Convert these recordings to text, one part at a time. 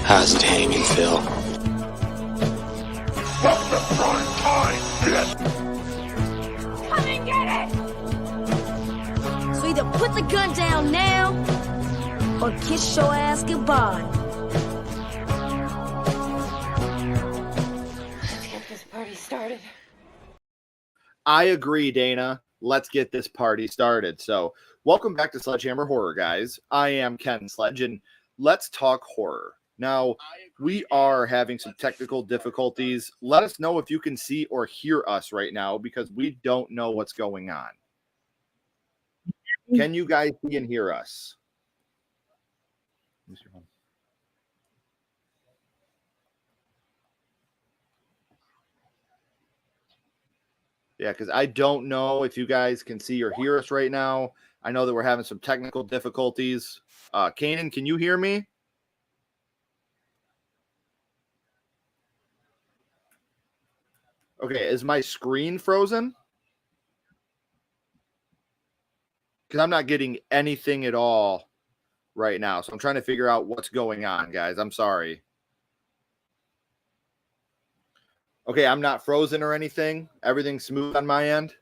How's it hanging, Phil? From the front time, Come and get it! So either put the gun down now, or kiss your ass goodbye. Let's get this party started. I agree, Dana. Let's get this party started. So, welcome back to Sledgehammer Horror, guys. I am Ken Sledge, and let's talk horror. Now, we are having some technical difficulties. Let us know if you can see or hear us right now, because we don't know what's going on. Can you guys see and hear us? Yeah, because I don't know if you guys can see or hear us right now. I know that we're having some technical difficulties. Kainan, can you hear me? Okay, is my screen frozen? Because I'm not getting anything at all right now. So I'm trying to figure out what's going on, guys. I'm sorry. Okay, I'm not frozen or anything. Everything's smooth on my end.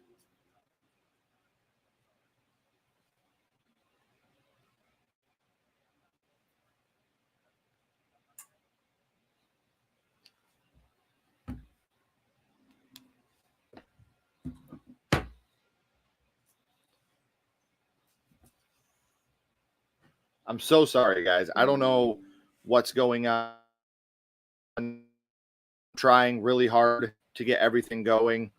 I'm so sorry, guys. I don't know what's going on. I'm trying really hard to get everything going.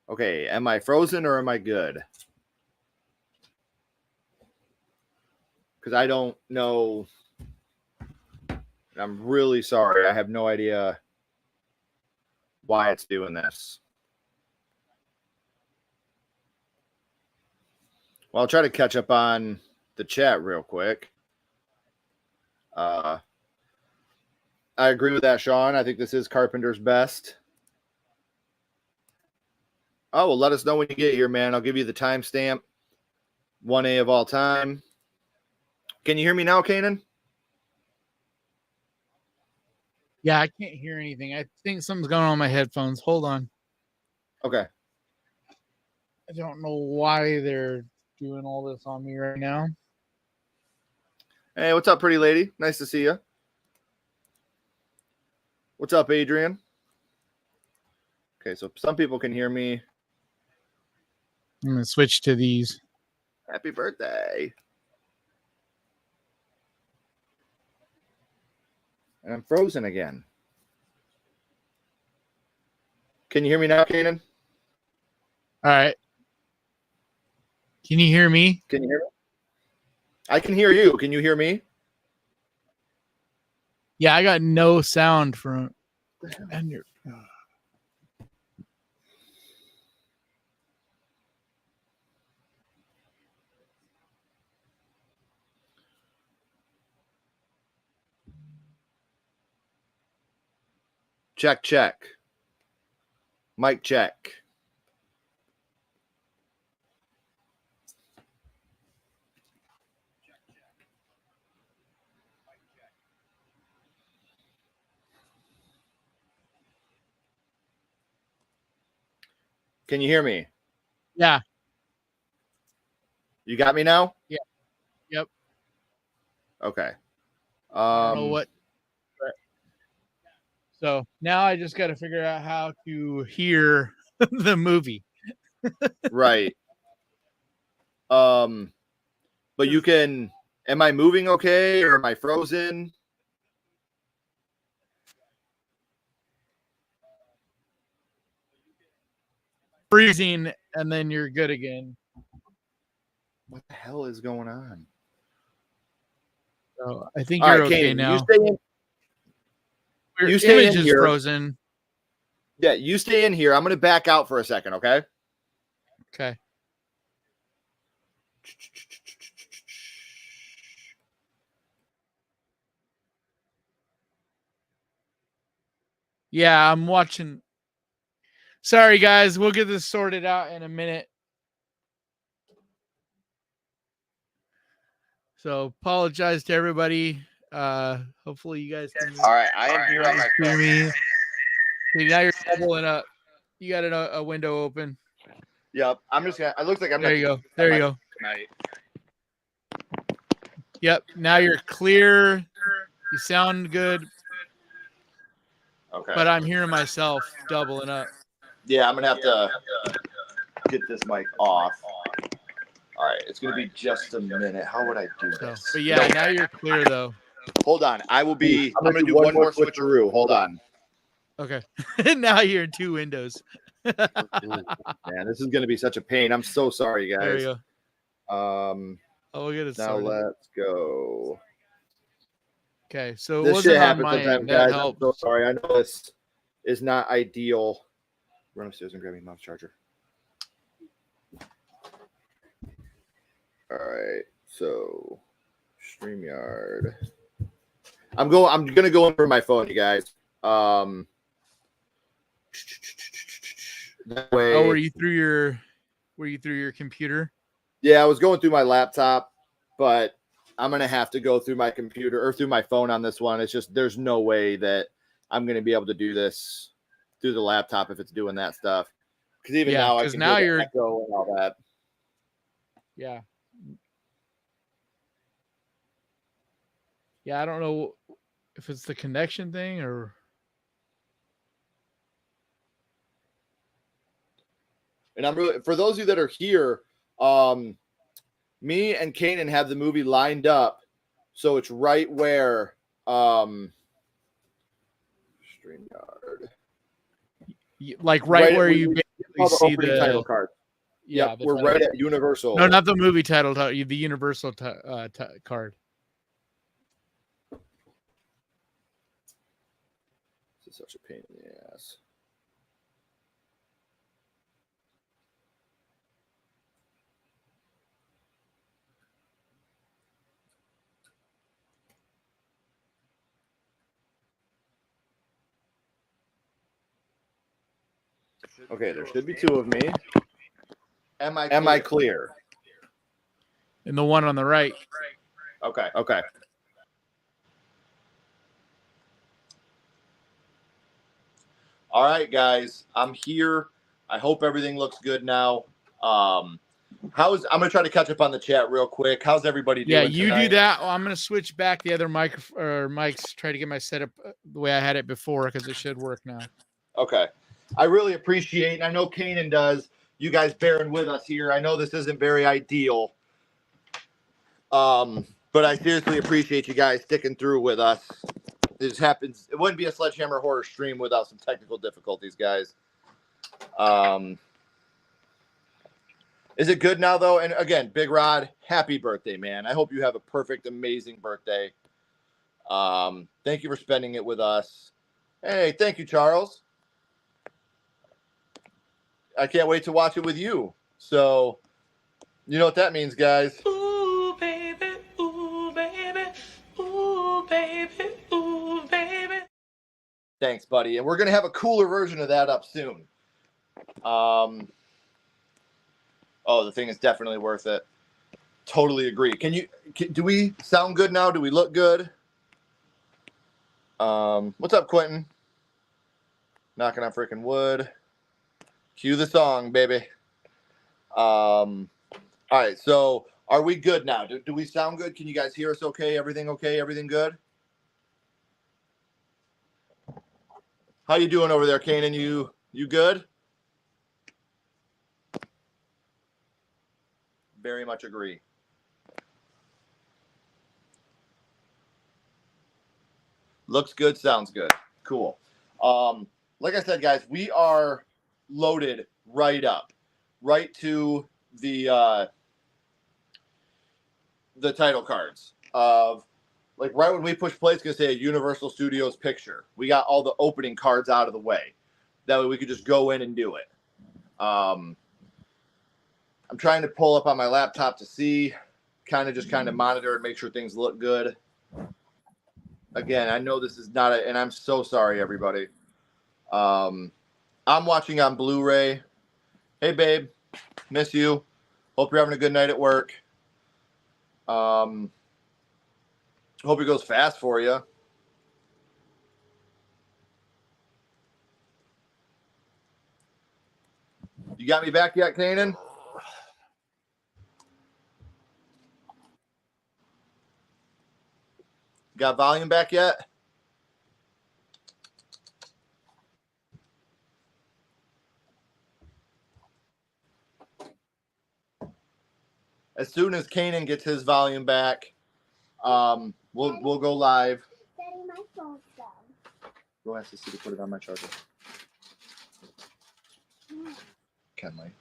Okay, am I frozen or am I good? Because I don't know. I'm really sorry. I have no idea why it's doing this. Well, I'll try to catch up on the chat real quick. I agree with that, Sean. I think this is Carpenter's best. Oh, well, let us know when you get here, man. I'll give you the timestamp. 1A of all time. Can you hear me now, Kainan? Yeah, I can't hear anything. I think something's going on with my headphones. Hold on. Okay. I don't know why they're doing all this on me right now. Hey, what's up, pretty lady? Nice to see you. What's up, Adrian? Okay, so some people can hear me. I'm going to switch to these. Happy birthday. And I'm frozen again. Can you hear me now, Kainan? All right. Can you hear me? Can you hear me? I can hear you. Can you hear me? Yeah, I got no sound from. And you're. Check, check. Mic check. Can you hear me? Yeah. You got me now? Yeah. Yep. Okay. I don't know what. So now I just got to figure out how to hear the movie. Right. But you can. Am I moving okay, or am I frozen? Freezing, and then you're good again. What the hell is going on? So I think All you're right, okay Kainan, now. you stay in. Your You stay image in is here. frozen. Yeah, you stay in here. I'm going to back out for a second, okay? Okay. Yeah, I'm watching. Sorry, guys. We'll get this sorted out in a minute. So apologize to everybody. Hopefully you guys can. All right, I am here on my hear phone. me. Okay, now you're doubling up. You got a window open. Yep, I'm just gonna. It looks like I'm. There you go. There you go. Tonight. Yep. Now you're clear. You sound good, Okay. but I'm hearing myself doubling up. Yeah, I'm gonna have to get this mic off. All right, it's gonna be just a minute. How would I do So, this? but yeah, now you're clear though. Hold on. I'm gonna do one more switcheroo. Hold on. Okay. Now you're in two windows. Man, this is gonna be such a pain. I'm so sorry, guys. There you go. Oh, we'll get it now started. let's go. Okay, so it This wasn't shit on happens my sometimes, end. guys. That I'm helped. so sorry. I know this is not ideal. Run upstairs and grab me mom's charger. All right, so StreamYard. I'm gonna go in for my phone, you guys. That way. Oh, were you through your computer? Yeah, I was going through my laptop, but I'm gonna have to go through my computer or through my phone on this one. It's just there's no way that I'm gonna be able to do this through the laptop if it's doing that stuff. Because even now, I can now hear you're the echo and all that. Yeah. Yeah, I don't know if it's the connection thing or. And I'm really, for those of you that are here, me and Kainan have the movie lined up, so it's right where StreamYard, Like right where you basically see the title card. Yeah, yep, we're right at Universal. No, not the movie title, the Universal card. This is such a pain in the ass. Okay, there should be two of me. Am I clear? And the one on the right. Okay. All right, guys, I'm here. I hope everything looks good now. I'm gonna try to catch up on the chat real quick. How's everybody doing? Yeah, you tonight? do that. Well, I'm gonna switch back the other mics. Try to get my setup the way I had it before because it should work now. Okay. I really appreciate, and I know Kainan does, you guys bearing with us here. I know this isn't very ideal. But I seriously appreciate you guys sticking through with us. This happens. It wouldn't be a Sledgehammer horror stream without some technical difficulties, guys. Is it good now, though? And again, Big Rod, happy birthday, man. I hope you have a perfect, amazing birthday. Thank you for spending it with us. Hey, thank you, Charles. I can't wait to watch it with you. So, you know what that means, guys. Ooh, baby, ooh, baby, ooh, baby, ooh, baby. Thanks, buddy. And we're going to have a cooler version of that up soon. Oh, the thing is definitely worth it. Totally agree. Do we sound good now? Do we look good? What's up, Quentin? Knocking on freaking wood. Cue the song, baby. All All right, so are we good now? Do we sound good? Can you guys hear us okay? Everything okay? Everything good? How you doing over there, Kainan? You good? Very much agree. Looks good, sounds good. Cool. Like I said, guys, we are loaded right up, right to the title cards of, like, right when we push play, it's gonna say a Universal Studios picture. We got all the opening cards out of the way. That way we could just go in and do it. I'm trying to pull up on my laptop to see, kind of monitor and make sure things look good. Again, I know this is not and I'm so sorry, everybody. I'm watching on Blu-ray. Hey, babe, miss you. Hope you're having a good night at work. Hope it goes fast for you. You got me back yet, Kainan? Got volume back yet? As soon as Kainan gets his volume back, we'll go live. Daddy, my phone's down. Go ask Sissy to put it on my charger. Kenley.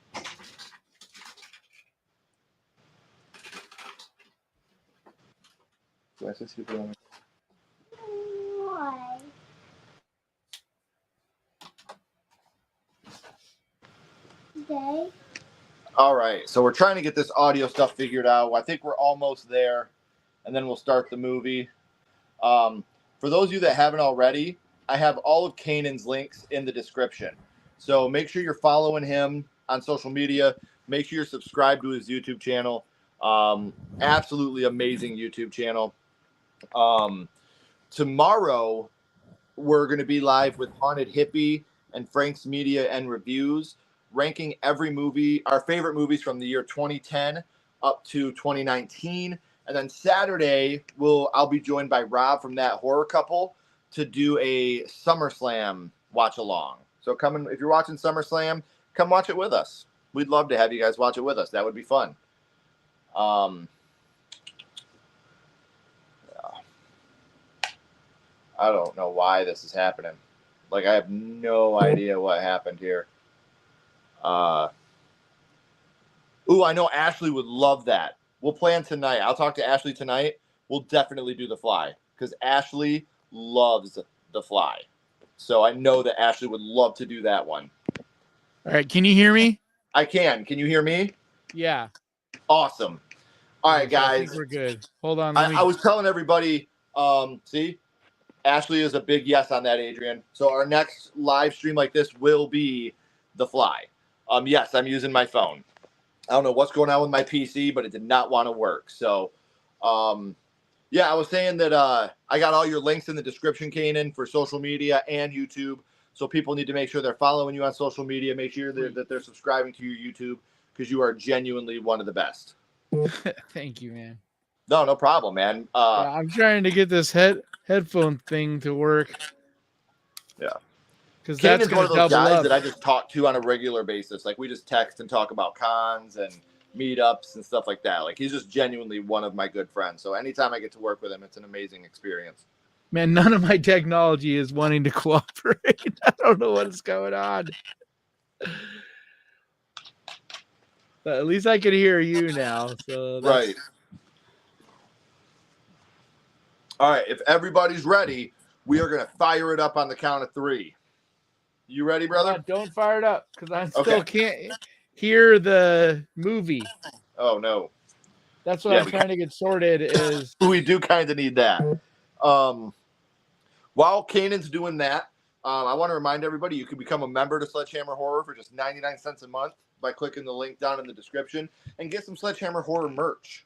Go ask Sissy to put it on my. Why? Today? All right, so we're trying to get this audio stuff figured out. I think we're almost there, and then we'll start the movie. For those of you that haven't already, I have all of Kainan's links in the description. So make sure you're following him on social media. Make sure you're subscribed to his YouTube channel. Absolutely amazing YouTube channel. Tomorrow, we're going to be live with Haunted Hippie and Frank's Media and Reviews, ranking every movie, our favorite movies from the year 2010 up to 2019. And then Saturday, I'll be joined by Rob from That Horror Couple to do a SummerSlam watch along. So if you're watching SummerSlam, come watch it with us. We'd love to have you guys watch it with us. That would be fun. I don't know why this is happening. Like, I have no idea what happened here. I know Ashley would love that. We'll plan tonight. I'll talk to Ashley tonight. We'll definitely do The Fly because Ashley loves The Fly. So I know that Ashley would love to do that one. All right. Can you hear me? I can. Can you hear me? Yeah. Awesome. All right, guys. I think we're good. Hold on. I was telling everybody, see, Ashley is a big yes on that, Adrian. So our next live stream like this will be The Fly. Yes, I'm using my phone. I don't know what's going on with my PC, but it did not want to work. So, yeah, I was saying that I got all your links in the description, Kainan, for social media and YouTube. So people need to make sure they're following you on social media. Make sure that they're subscribing to your YouTube because you are genuinely one of the best. Thank you, man. No problem, man. Yeah, I'm trying to get this headphone thing to work. Yeah. Because that's one going of to those double guys up. that I just talk to on a regular basis. Like, we just text and talk about cons and meetups and stuff like that. Like, he's just genuinely one of my good friends. So anytime I get to work with him, it's an amazing experience. Man, none of my technology is wanting to cooperate. I don't know what's going on. But at least I can hear you now. So that's... Right. All right. If everybody's ready, we are going to fire it up on the count of 3. You ready, brother? Don't fire it up because I still can't hear the movie. Oh, no. That's what I'm trying to get sorted is. We do kind of need that. While Kainan's doing that, I want to remind everybody you can become a member to Sledgehammer Horror for just 99 cents a month by clicking the link down in the description and get some Sledgehammer Horror merch.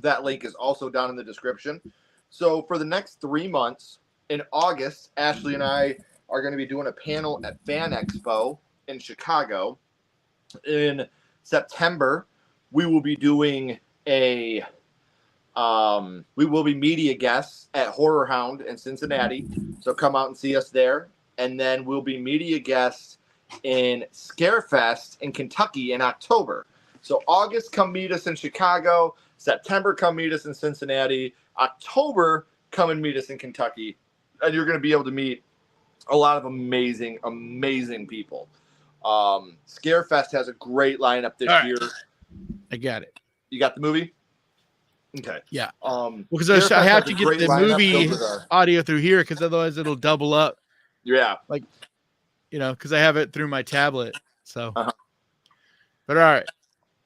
That link is also down in the description. So for the next 3 months, in August, Ashley and I are going to be doing a panel at Fan Expo in Chicago. In September, we will be doing we will be media guests at Horror Hound in Cincinnati. So come out and see us there. And then we'll be media guests in Scarefest in Kentucky in October. So August, come meet us in Chicago. September, come meet us in Cincinnati. October, come and meet us in Kentucky. And you're going to be able to meet a lot of amazing, amazing people. Scarefest has a great lineup this year. I got it. You got the movie? Okay. Yeah. Because I have to get the movie audio through here because otherwise it'll double up. Yeah. Like, because I have it through my tablet. So. Uh-huh. But all right.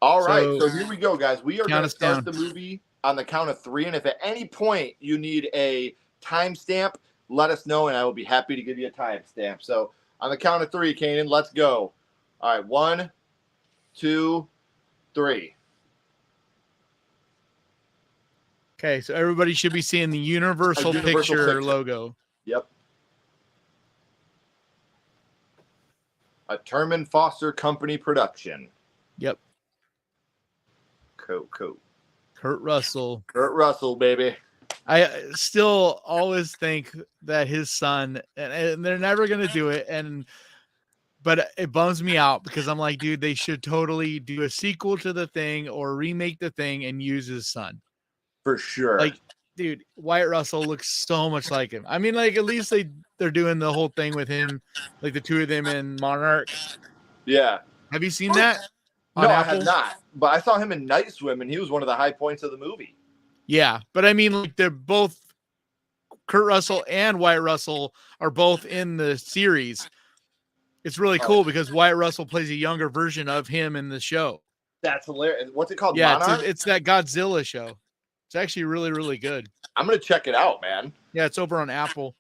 All right. So here we go, guys. We are going to start down. the movie on the count of 3. And if at any point you need a timestamp, let us know, and I will be happy to give you a timestamp. So on the count of 3, Kainan, let's go. All right. 1, 2, 3. Okay, so everybody should be seeing the Universal Picture logo. Yep. A Terman Foster Company production. Yep. Cool. Kurt Russell. Kurt Russell, baby. I still always think that his son, and they're never going to do it, but it bums me out because I'm like, dude, they should totally do a sequel to The Thing or remake The Thing and use his son. For sure. Like, dude, Wyatt Russell looks so much like him. I mean, like, at least they're doing the whole thing with him, like the two of them in Monarch. Yeah. Have you seen that? No, I have not. But I saw him in Night Swim, and he was one of the high points of the movie. Yeah, but I mean, like, they're both Kurt Russell and Wyatt Russell are both in the series. It's really cool because Wyatt Russell plays a younger version of him in the show. That's hilarious. What's it called? Yeah, Monarch? it's that Godzilla show. It's actually really, really good. I'm going to check it out, man. Yeah, it's over on Apple.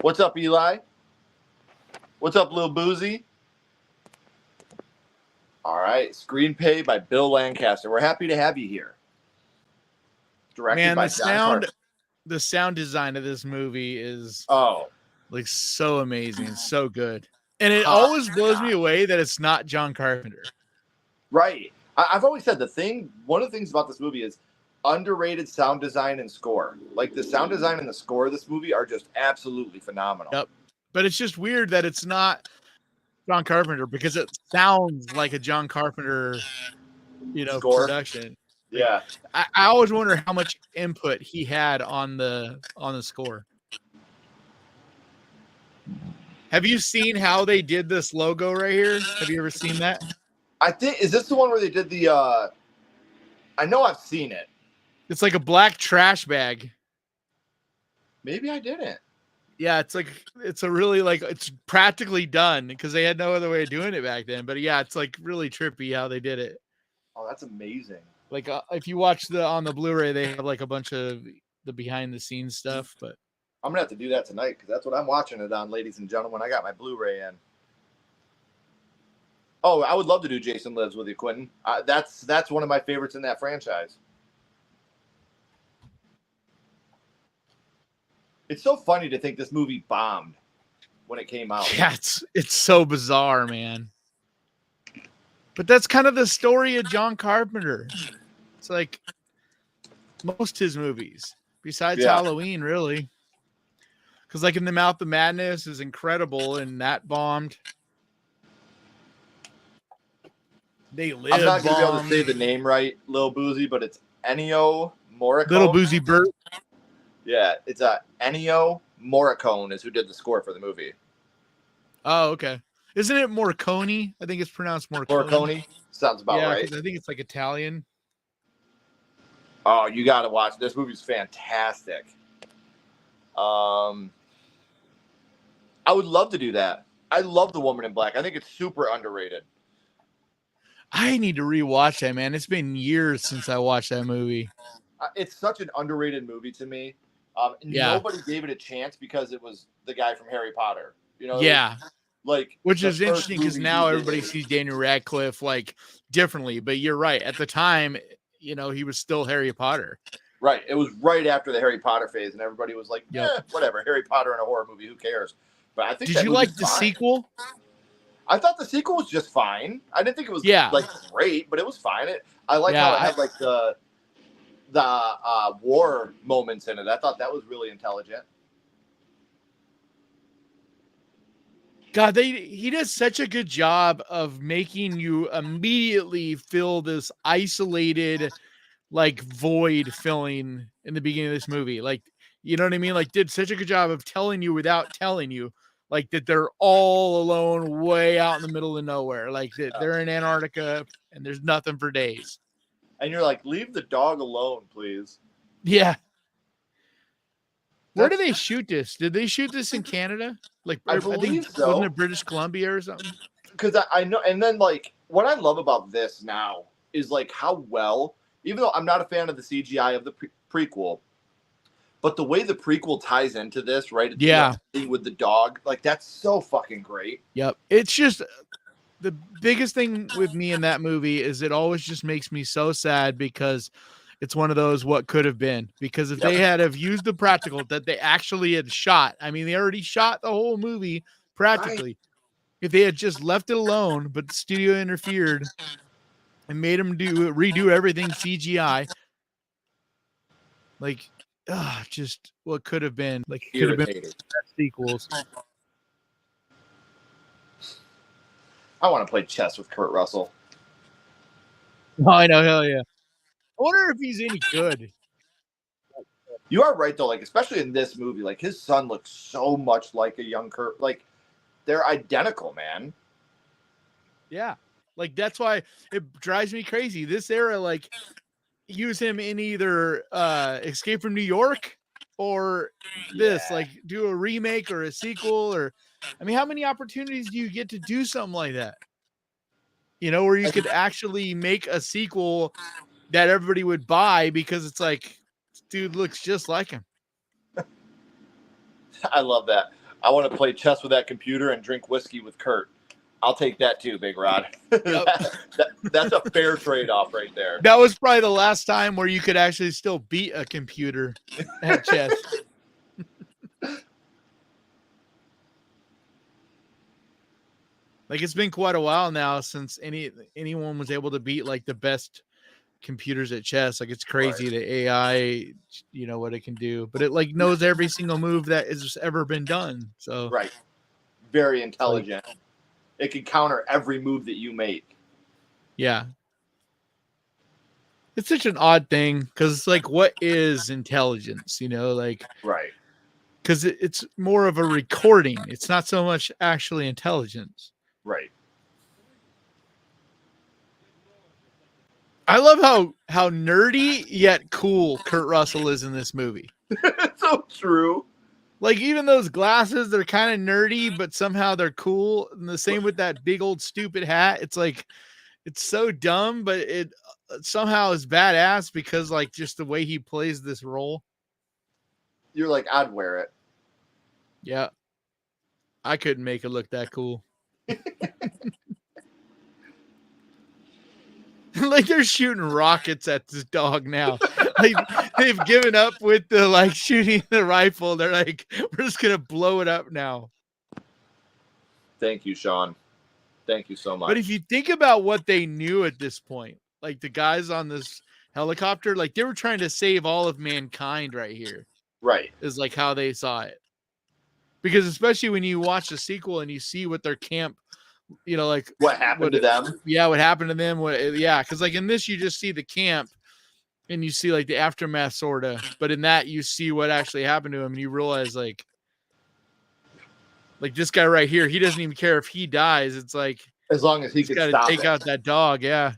What's up, Eli? What's up, Lil Boozy? All right. Screenplay by Bill Lancaster. We're happy to have you here. Directed by John Carpenter. The sound design of this movie is like so amazing, so good. And it always blows me away that it's not John Carpenter. Right. I've always said one of the things about this movie is underrated sound design and score. Like the sound design and the score of this movie are just absolutely phenomenal. Yep. But it's just weird that it's not John Carpenter because it sounds like a John Carpenter, score. Production. Yeah. I always wonder how much input he had on the score. Have you seen how they did this logo right here? Have you ever seen that? I think, is this the one where they did the, I know I've seen it. It's like a black trash bag. Maybe I didn't. Yeah, it's a really it's practically done because they had no other way of doing it back then. But yeah, it's like really trippy how they did it. Oh, that's amazing. Like if you watch on the Blu-ray, they have like a bunch of the behind the scenes stuff. But I'm gonna have to do that tonight because that's what I'm watching it on, ladies and gentlemen. I got my Blu-ray in. Oh, I would love to do Jason Lives with you, Quentin. That's one of my favorites in that franchise. It's so funny to think this movie bombed when it came out. Yeah, it's so bizarre, man. But that's kind of the story of John Carpenter. It's like most his movies, besides Halloween, really. Because like In the Mouth of Madness is incredible, and that bombed. They Live. I'm not going to be able to say the name right, Lil Boozy, but it's Ennio Morricone. Little Boozy Bert. Yeah, it's Ennio Morricone is who did the score for the movie. Oh, okay. Isn't it Morricone? I think it's pronounced Morricone. Morricone? Sounds about right. I think it's like Italian. Oh, you got to watch. This movie's fantastic. I would love to do that. I love The Woman in Black. I think it's super underrated. I need to rewatch that, man. It's been years since I watched that movie. It's such an underrated movie to me. Nobody gave it a chance because it was the guy from Harry Potter. Yeah. Which is interesting because now everybody sees sees Daniel Radcliffe differently. But you're right. At the time, he was still Harry Potter. Right. It was right after the Harry Potter phase, and everybody was like, whatever. Harry Potter in a horror movie, who cares? But I think Did you like the sequel? I thought the sequel was just fine. I didn't think it was like great, but it was fine. I like how it had like the war moments in it. I thought that was really intelligent. God, he does such a good job of making you immediately feel this isolated, like void filling in the beginning of this movie. Like, you know what I mean? Like, did such a good job of telling you without telling you, like that they're all alone way out in the middle of nowhere. Like that they're in Antarctica and there's nothing for days. And you're like, leave the dog alone, please. Yeah. Where did they shoot this? Did they shoot this in Canada? Like, I believe so. Wasn't it British Columbia or something? Because I know, and then like what I love about this now is like how well, even though I'm not a fan of the CGI of the prequel, but the way the prequel ties into this, right? It's with the dog, like that's so fucking great. Yep. It's just the biggest thing with me in that movie is it always just makes me so sad because it's one of those what could have been. Because if they had have used the practical that they actually had shot, I mean, they already shot the whole movie practically. Right. If they had just left it alone, but the studio interfered and made them redo everything CGI, like, just what could have been. Like, could have been sequels. I want to play chess with Kurt Russell. Oh, I know, hell yeah. I wonder if he's any good. You are right though, like especially in this movie, like his son looks so much like a young Kurt. Like they're identical, man. Yeah, like that's why it drives me crazy. This era, like, use him in either Escape from New York or this, like, do a remake or a sequel, or I mean, how many opportunities do you get to do something like that? You know, where you could actually make a sequel that everybody would buy because it's like, dude looks just like him. I love that. I want to play chess with that computer and drink whiskey with Kurt. I'll take that too, Big Rod. Yep. That's a fair trade-off right there. That was probably the last time where you could actually still beat a computer at chess. Like, it's been quite a while now since anyone was able to beat like the best computers at chess. Like, it's crazy the AI, you know, what it can do, but it like knows every single move that has ever been done. So right, very intelligent. Like, it can counter every move that you make. Yeah, it's such an odd thing because it's like, what is intelligence? You know, like, right? Because it's more of a recording. It's not so much actually intelligence. Right. I love how nerdy yet cool Kurt Russell is in this movie. It's so true. Like, even those glasses, they're kind of nerdy, but somehow they're cool. And the same with that big old stupid hat. It's like, it's so dumb, but it somehow is badass because like just the way he plays this role. You're like, I'd wear it. Yeah. I couldn't make it look that cool. Like, they're shooting rockets at this dog now. Like, they've given up with the like shooting the rifle. They're like, we're just gonna blow it up now. Thank you, Sean. Thank you so much. But if you think about what they knew at this point, like the guys on this helicopter, like they were trying to save all of mankind right here. Right. Is like how they saw it. Because especially when you watch the sequel and you see what their camp, you know, like what happened to them. Yeah, what happened to them. Because like in this, you just see the camp and you see like the aftermath sort of, but in that you see what actually happened to him and you realize like this guy right here, he doesn't even care if he dies. It's like, as long as he can stop take out that dog. Yeah.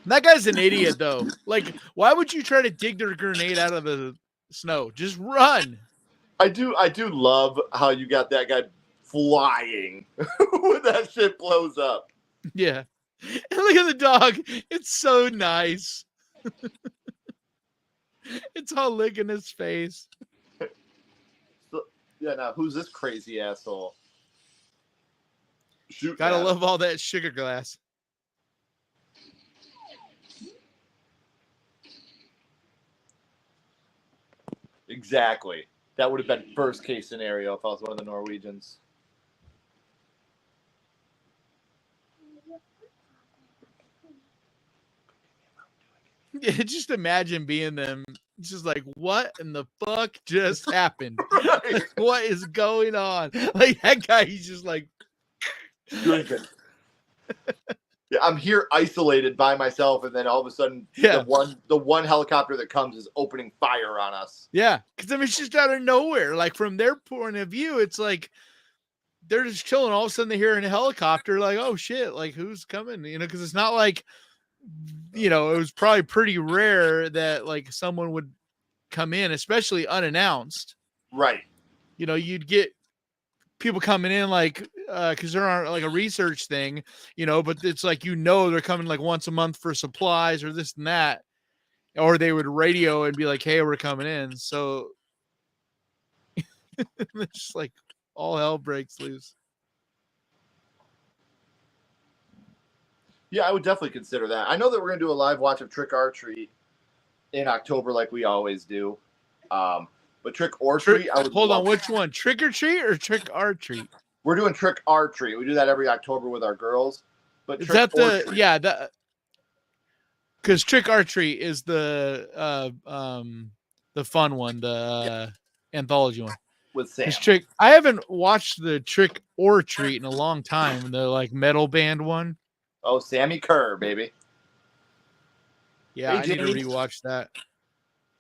That guy's an idiot though. Like, why would you try to dig their grenade out of the snow? Just run. I do love how you got that guy flying when that shit blows up. Yeah. And look at the dog. It's so nice. It's all licking his face. So, yeah, now who's this crazy asshole? Shoot. Gotta love all that sugar glass. Exactly. That would have been first case scenario if I was one of the Norwegians. Yeah, just imagine being them. It's just like, what in the fuck just happened? Right. What is going on? Like that guy, he's just like Drinking. Yeah, I'm here isolated by myself, and then all of a sudden, Yeah. the one helicopter that comes is opening fire on us. Yeah, because I mean, it's just out of nowhere. Like from their point of view, it's like they're just chilling. All of a sudden, they hear a helicopter. Like, oh shit! Like who's coming? You know, because it's not like, you know, it was probably pretty rare that like someone would come in, especially unannounced. Right. You know, you'd get people coming in like because there aren't like a research thing, you know, but it's like, you know, they're coming like once a month for supplies or this and that, or they would radio and be like, hey, we're coming in. So it's just like all hell breaks loose. Yeah, I would definitely consider that. I know that we're going to do a live watch of Trick or Treat in October like we always do. But Trick or Treat, I would hold on, love which one? Trick or Treat or Trick or Treat? We're doing Trick or Treat. We do that every October with our girls. But Is Trick that or the Treat, yeah, that because Trick or Treat is the fun one, the anthology one. with Sam. This Trick, I haven't watched the Trick or Treat in a long time. The like metal band one. Oh, Sammy Kerr, baby. Yeah, Hey, I need to Jamie. rewatch that.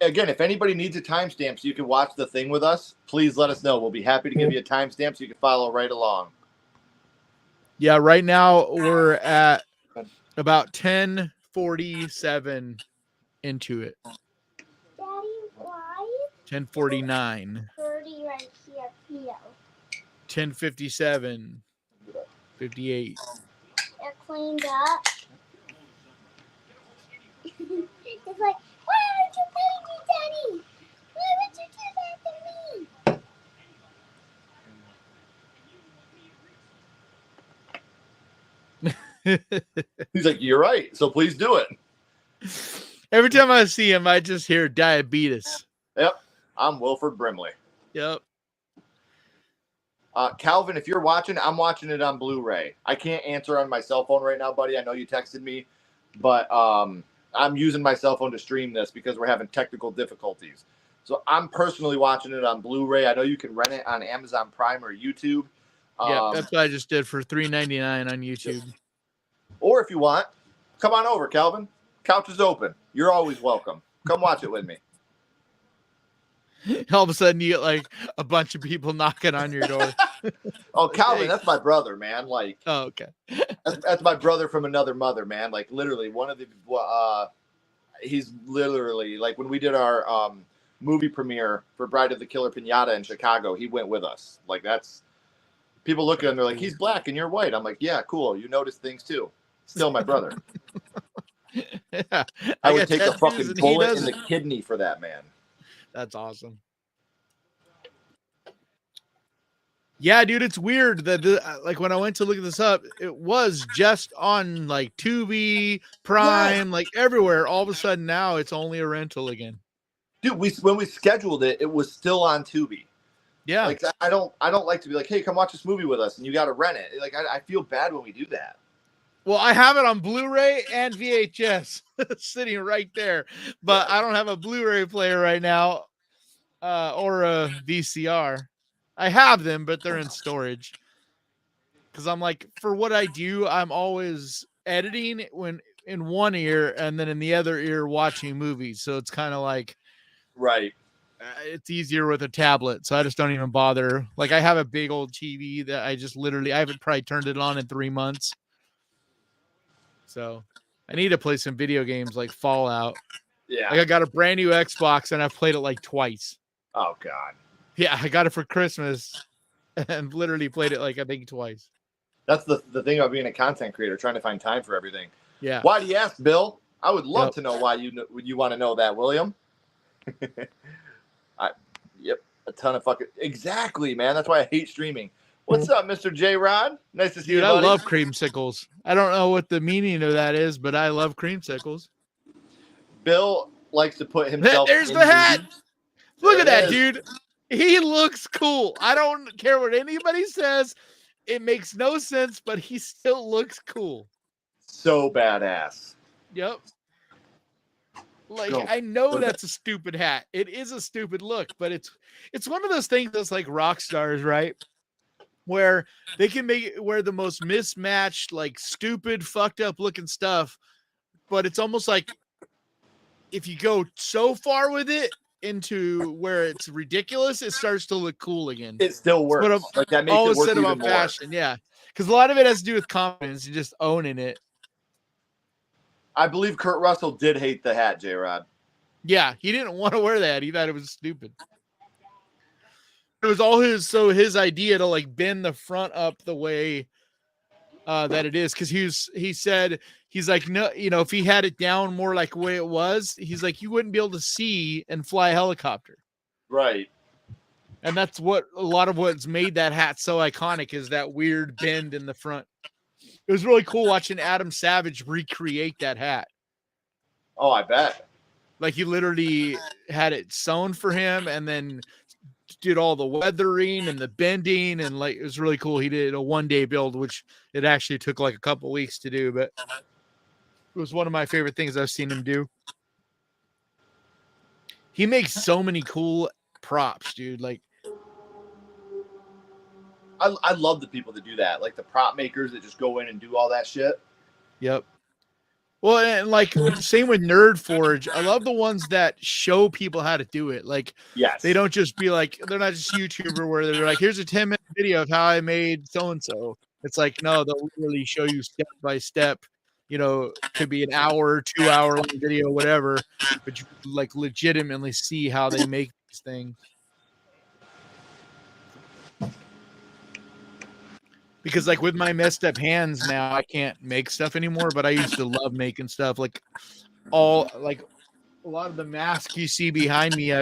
Again, if anybody needs a timestamp so you can watch the thing with us, please let us know. We'll be happy to give you a timestamp so you can follow right along. Yeah, right now we're at about 10:47 into it. Daddy, why 10:49, 30 right here? 10:57, 58. They're cleaned up. It's like, why aren't you petting me, Daddy? Why would you do that to me? He's like, you're right, so please do it. Every time I see him, I just hear diabetes. Yep, I'm Wilford Brimley. Yep. Calvin, if you're watching, I'm watching it on Blu-ray. I can't answer on my cell phone right now, buddy. I know you texted me, but I'm using my cell phone to stream this because we're having technical difficulties. So I'm personally watching it on Blu-ray. I know you can rent it on Amazon Prime or YouTube. Yeah, that's what I just did for $3.99 on YouTube. Or if you want, come on over, Calvin. Couch is open. You're always welcome. Come watch it with me. All of a sudden, you get like a bunch of people knocking on your door. Oh, Calvin, that's my brother, man. Like, Oh, okay. that's my brother from another mother, man. Like, literally, one of the he's literally like when we did our movie premiere for Bride of the Killer Piñata in Chicago, he went with us. Like, that's people look at him, they're like, he's black and you're white. I'm like, yeah, cool. You notice things too. Still my brother. Yeah, I would got take a tattoos fucking and he bullet in doesn't. the kidney for that man. That's awesome. Yeah, dude, it's weird that like when I went to look this up, it was just on like Tubi, Prime, like everywhere. All of a sudden now it's only a rental again. Dude, when we scheduled it, it was still on Tubi. Yeah. Like, I don't like to be like, hey, come watch this movie with us, and you got to rent it. Like, I feel bad when we do that. Well, I have it on Blu-ray and VHS sitting right there, but I don't have a Blu-ray player right now or a VCR. I have them, but they're in storage because I'm like, for what I do, I'm always editing when in one ear and then in the other ear watching movies. So it's kind of like, Right. it's easier with a tablet. So I just don't even bother. Like I have a big old TV that I just literally, I haven't probably turned it on in 3 months. So I need to play some video games like Fallout. Yeah. Like I got a brand new Xbox and I've played it like twice. Oh, God. Yeah, I got it for Christmas and literally played it like I think twice. That's the thing about being a content creator, trying to find time for everything. Yeah. Why do you ask, Bill? I would love Yep. to know why you want to know that, William. Yep, a ton of fucking exactly, man. That's why I hate streaming. What's up, Mr. J Rod? Nice to see you, Dude, I buddy. love creamsicles. I don't know what the meaning of that is, but I love creamsicles. Bill likes to put himself. There's in the hat. movies. Look There at that, it is. dude. He looks cool. I don't care what anybody says. It makes no sense, but he still looks cool. So badass. Yep. Like, Go. I know Go that's a stupid hat. It is a stupid look, but it's one of those things that's like rock stars, right? Where they can wear the most mismatched, like stupid, fucked up looking stuff, but it's almost like if you go so far with it into where it's ridiculous, it starts to look cool again. It still works. Like that makes it always work said even about more. fashion, yeah, because a lot of it has to do with confidence and just owning it. I believe Kurt Russell did hate the hat, J-Rod. Yeah, he didn't want to wear that. He thought it was stupid. It was all his idea to like bend the front up the way that it is, because he said he's like, no, you know, if he had it down more like the way it was, he's like, you wouldn't be able to see and fly a helicopter. Right. And that's what a lot of what's made that hat so iconic is that weird bend in the front. It was really cool watching Adam Savage recreate that hat. Oh, I bet. Like he literally had it sewn for him and then did all the weathering and the bending, and like it was really cool. He did a 1-day build, which it actually took like a couple weeks to do, but it was one of my favorite things I've seen him do. He makes so many cool props, dude. Like I love the people that do that, like the prop makers that just go in and do all that shit. Yep. Well, and like same with Nerd Forge. I love the ones that show people how to do it. Like, yes, they don't just be like, they're not just YouTuber where they're like, here's a 10-minute video of how I made so-and-so. It's like, no, they'll literally show you step by step. You know, could be an hour, 2-hour long video, whatever, but you like legitimately see how they make these things. Because like with my messed up hands now, I can't make stuff anymore, but I used to love making stuff. Like a lot of the masks you see behind me,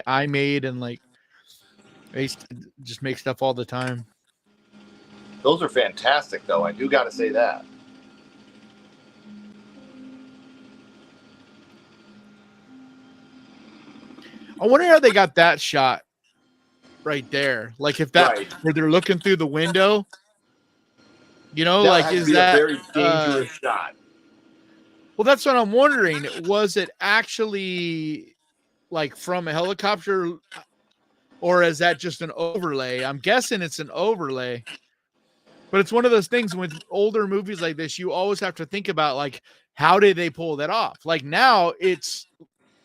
I made, and like I used to just make stuff all the time. Those are fantastic, though. I do got to say that. I wonder how they got that shot right there. Like if that where they're looking through the window. You know, like is that a very dangerous shot? Well, that's what I'm wondering. Was it actually like from a helicopter, or is that just an overlay? I'm guessing it's an overlay. But it's one of those things with older movies like this, you always have to think about like how did they pull that off? Like now it's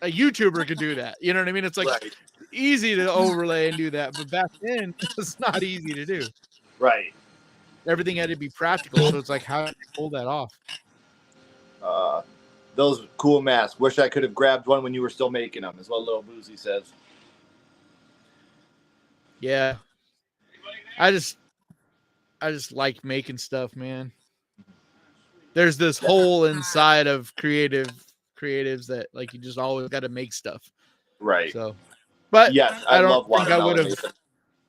a YouTuber could do that. You know what I mean? It's like easy to overlay and do that, but back then it's not easy to do. Right. Everything had to be practical, so it's like, how did you pull that off? Those cool masks. Wish I could have grabbed one when you were still making them, is what Lil Boozy says. Yeah. I just like making stuff, man. There's this hole inside of creatives that like you just always got to make stuff. Right. So, but yes, I don't think I would have. I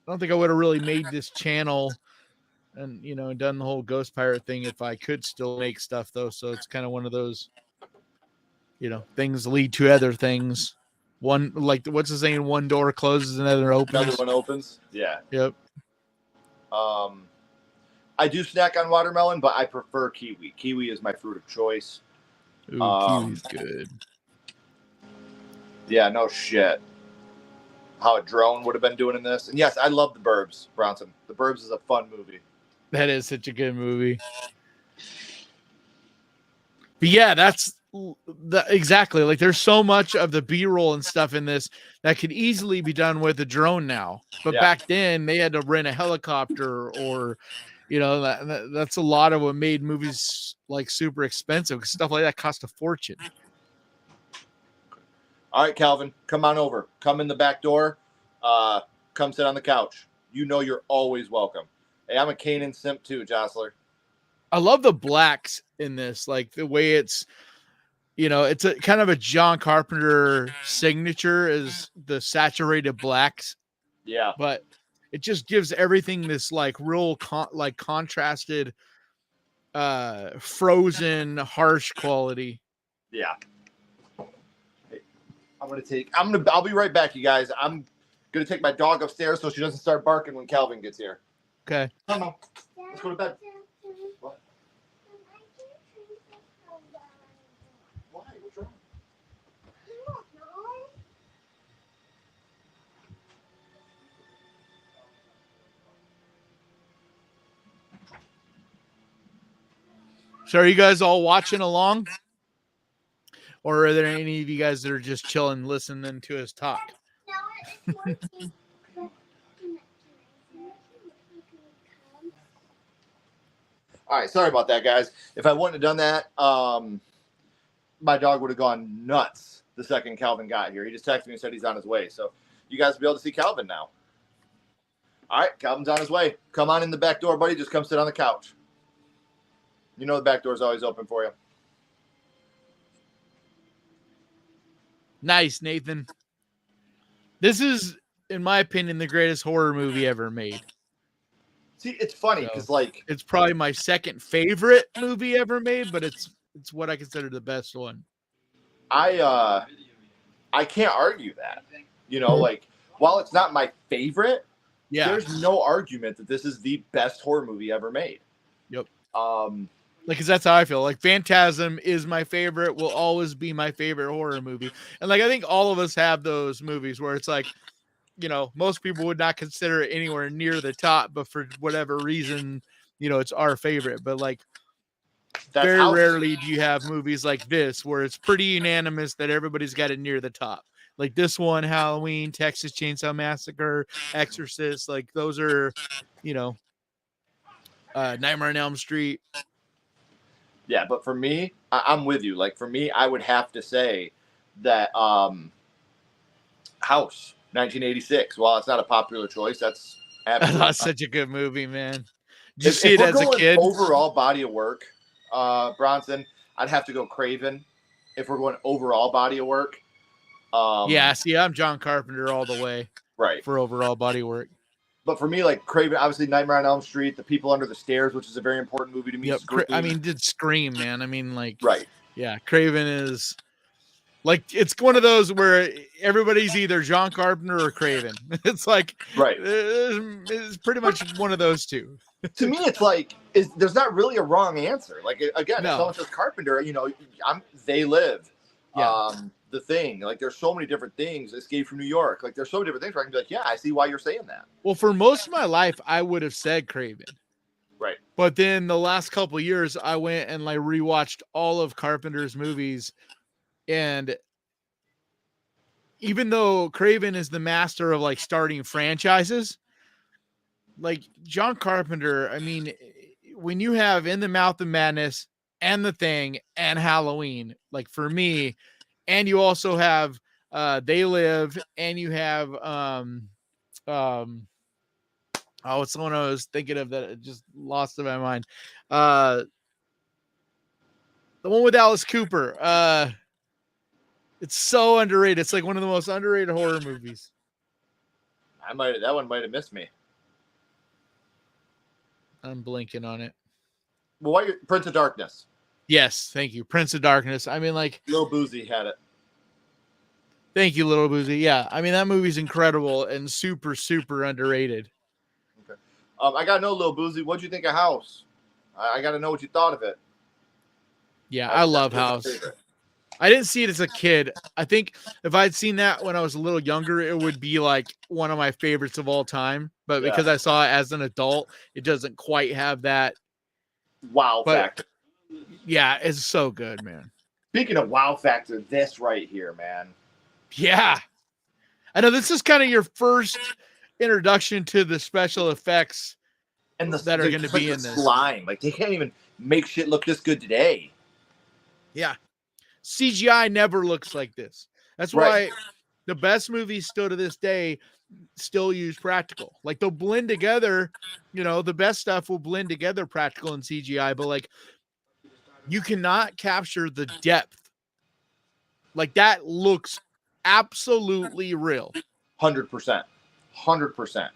don't think I would have really made this channel and, you know, done the whole Ghost Pirate thing if I could still make stuff, though. So it's kind of one of those, you know, things lead to other things. One, like, what's the saying? One door closes, another opens. Another one opens. Yeah. Yep. I do snack on watermelon, but I prefer kiwi. Kiwi is my fruit of choice. Ooh, kiwi's good. Yeah, no shit. How a drone would have been doing in this. And yes, I love The Burbs, Bronson. The Burbs is a fun movie. That is such a good movie. But yeah, that's exactly, like there's so much of the B-roll and stuff in this that could easily be done with a drone now. But back then they had to rent a helicopter, or, you know, that's a lot of what made movies like super expensive. Stuff like that cost a fortune. All right, Calvin, come on over. Come in the back door. Come sit on the couch. You know you're always welcome. Hey, I'm a Kainan simp too, Jostler. I love the blacks in this, like the way it's, you know, it's a kind of a John Carpenter signature is the saturated blacks. Yeah. But it just gives everything this like real contrasted, frozen, harsh quality. Yeah. Hey, I'll be right back, you guys. I'm Gonna take my dog upstairs so she doesn't start barking when Calvin gets here. Okay. Come on. Let's go to bed. What? Why? What's wrong? So are you guys all watching along? Or are there any of you guys that are just chilling, listening to us talk? All right, sorry about that, guys. If I wouldn't have done that, my dog would have gone nuts the second Calvin got here. He just texted me and said he's on his way. So you guys will be able to see Calvin now. All right, Calvin's on his way. Come on in the back door, buddy. Just come sit on the couch. You know the back door is always open for you. Nice, Nathan. This is, in my opinion, the greatest horror movie ever made. See, it's funny because, like, it's probably my second favorite movie ever made, but it's what I consider the best one. I can't argue that. You know, like, while it's not my favorite, there's no argument that this is the best horror movie ever made. Yep. Because that's how I feel. Like, Phantasm is my favorite, will always be my favorite horror movie. And, like, I think all of us have those movies where it's like, you know, most people would not consider it anywhere near the top, but for whatever reason, you know, it's our favorite. But, like, very rarely do you have movies like this where it's pretty unanimous that everybody's got it near the top. Like this one, Halloween, Texas Chainsaw Massacre, Exorcist, like those are, you know, Nightmare on Elm Street. Yeah, but for me, I'm with you. Like, for me, I would have to say that House, 1986. While it's not a popular choice, that's absolutely such a good movie, man. Did you see it as a kid? Overall body of work, Bronson, I'd have to go Craven if we're going overall body of work. Yeah, see, I'm John Carpenter all the way. Right. For overall body work. But for me, like Craven, obviously Nightmare on Elm Street, The People Under the Stairs, which is a very important movie to me. Yep. I mean, did Scream, man. I mean, like, right. Yeah, Craven is like, it's one of those where everybody's either John Carpenter or Craven. It's like, right. It's pretty much one of those two. To me, it's like, there's not really a wrong answer. Like, again, if someone says Carpenter, you know, They Live. Yeah. The Thing, like, there's so many different things. Escape from New York, like, there's so many different things where I can be like, yeah, I see why you're saying that. Well, for most of my life, I would have said Craven, right? But then the last couple of years, I went and like rewatched all of Carpenter's movies, and even though Craven is the master of like starting franchises, like John Carpenter, I mean, when you have In the Mouth of Madness and The Thing and Halloween, like for me. And you also have They Live, and you have what's the one I was thinking of that I just lost in my mind? The one with Alice Cooper. It's so underrated. It's like one of the most underrated horror movies. That one might have missed me. I'm blinking on it. Well, Prince of Darkness. Yes, thank you. Prince of Darkness. I mean, like, Lil Boozy had it. Thank you, Little Boozy. Yeah, I mean, that movie's incredible and super, super underrated. Okay. I got to know, Lil Boozy, what'd you think of House? I got to know what you thought of it. Yeah, I love House. I didn't see it as a kid. I think if I'd seen that when I was a little younger, it would be like one of my favorites of all time. But because I saw it as an adult, it doesn't quite have that wow factor. Yeah, it's so good, man. Speaking of wow factor, this right here, man. Yeah. I know this is kind of your first introduction to the special effects and that are going to be in this. Slime. Like, they can't even make shit look this good today. Yeah. CGI never looks like this. That's why the best movies still to this day still use practical. Like, they'll blend together, you know, the best stuff will blend together practical and CGI, but like, you cannot capture the depth. Like, that looks absolutely real. 100%. 100%.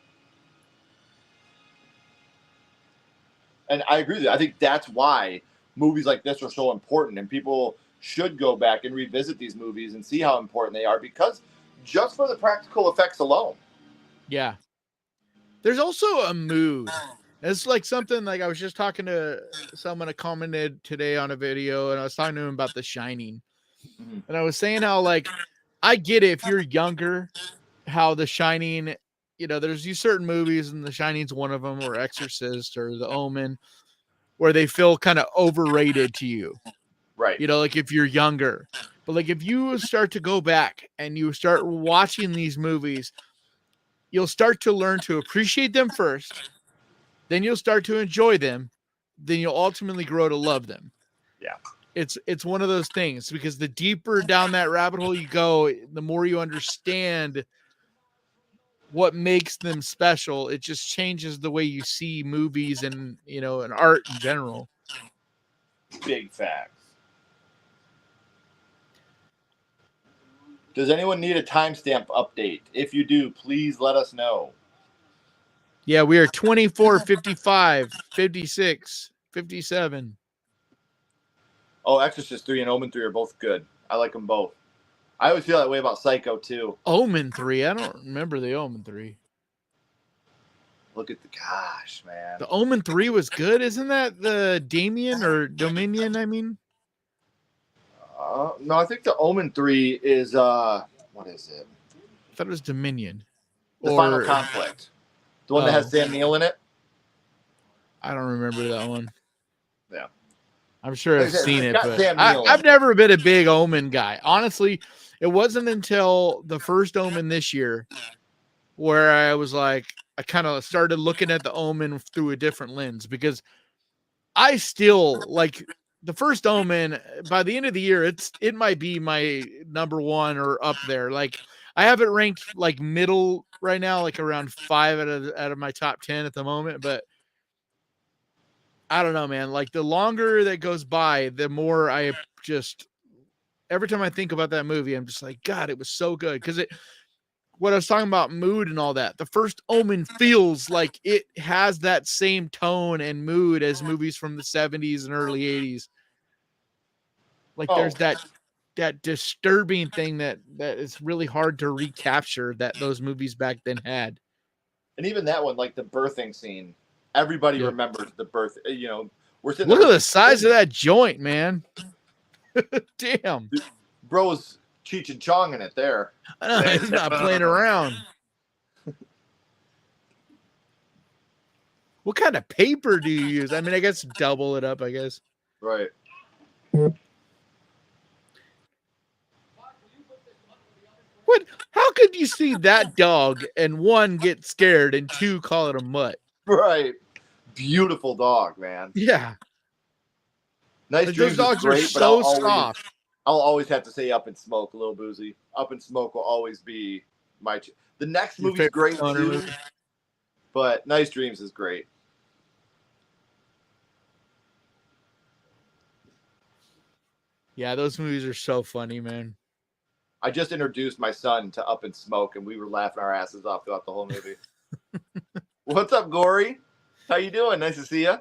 And I agree with you. I think that's why movies like this are so important, and people should go back and revisit these movies and see how important they are, because just for the practical effects alone, Yeah. There's also a mood. It's like something like I was just talking to someone that commented today on a video, and I was talking to him about The Shining. Mhm. And I was saying how, like, I get it if you're younger, how The Shining, there's these certain movies, and The Shining's one of them, or Exorcist or The Omen, where they feel kind of overrated to you. Right. Like if you're younger. But like if you start to go back and you start watching these movies, you'll start to learn to appreciate them first. Then you'll start to enjoy them. Then you'll ultimately grow to love them. Yeah. It's one of those things, because the deeper down that rabbit hole you go, the more you understand what makes them special. It just changes the way you see movies and, and art in general. Big facts. Does anyone need a timestamp update? If you do, please let us know. Yeah, we are 24, 55, 56, 57. Oh, Exorcist 3 and Omen 3 are both good. I like them both. I always feel that way about Psycho too. Omen 3. I don't remember the Omen 3. Look at the gosh, man. The Omen 3 was good. Isn't that the Damien or Dominion? I mean, No, I think the Omen 3 is what is it? I thought it was Dominion. The Final Conflict. The one that has Sam Neill in it. I don't remember that one. Yeah. I'm sure I've seen it, but Sam Neill I've never been a big Omen guy. Honestly, it wasn't until the first Omen this year where I was like, I kind of started looking at the Omen through a different lens, because I still like the first Omen. By the end of the year, it might be my number one or up there. Like I have it ranked like middle right now, like around 5 out of my top 10 at the moment. But I don't know, man. Like the longer that goes by, the more I just, every time I think about that movie, I'm just like, God, it was so good. Because what I was talking about, mood and all that, the first Omen feels like it has that same tone and mood as movies from the 70s and early 80s. Like there's that disturbing thing that is really hard to recapture that those movies back then had. And even that one, like the birthing scene, everybody remembers the birth. We're sitting. Look at the size of that joint, man. Damn. Bro's Cheech and Chong in it there. I know, he's not playing around. What kind of paper do you use? I mean, I guess double it up, I guess. Right. What? How could you see that dog and one get scared and two call it a mutt? Right. Beautiful dog, man. Yeah. Nice Like, Dreams those dogs is great, are so soft. I'll always have to say Up in Smoke, Lil Boozy. Up in Smoke will always be my. The next movie's great too, movie? but Nice Dreams is great. Yeah, those movies are so funny, man. I just introduced my son to Up in Smoke, and we were laughing our asses off throughout the whole movie. What's up, Gory? How you doing? Nice to see you.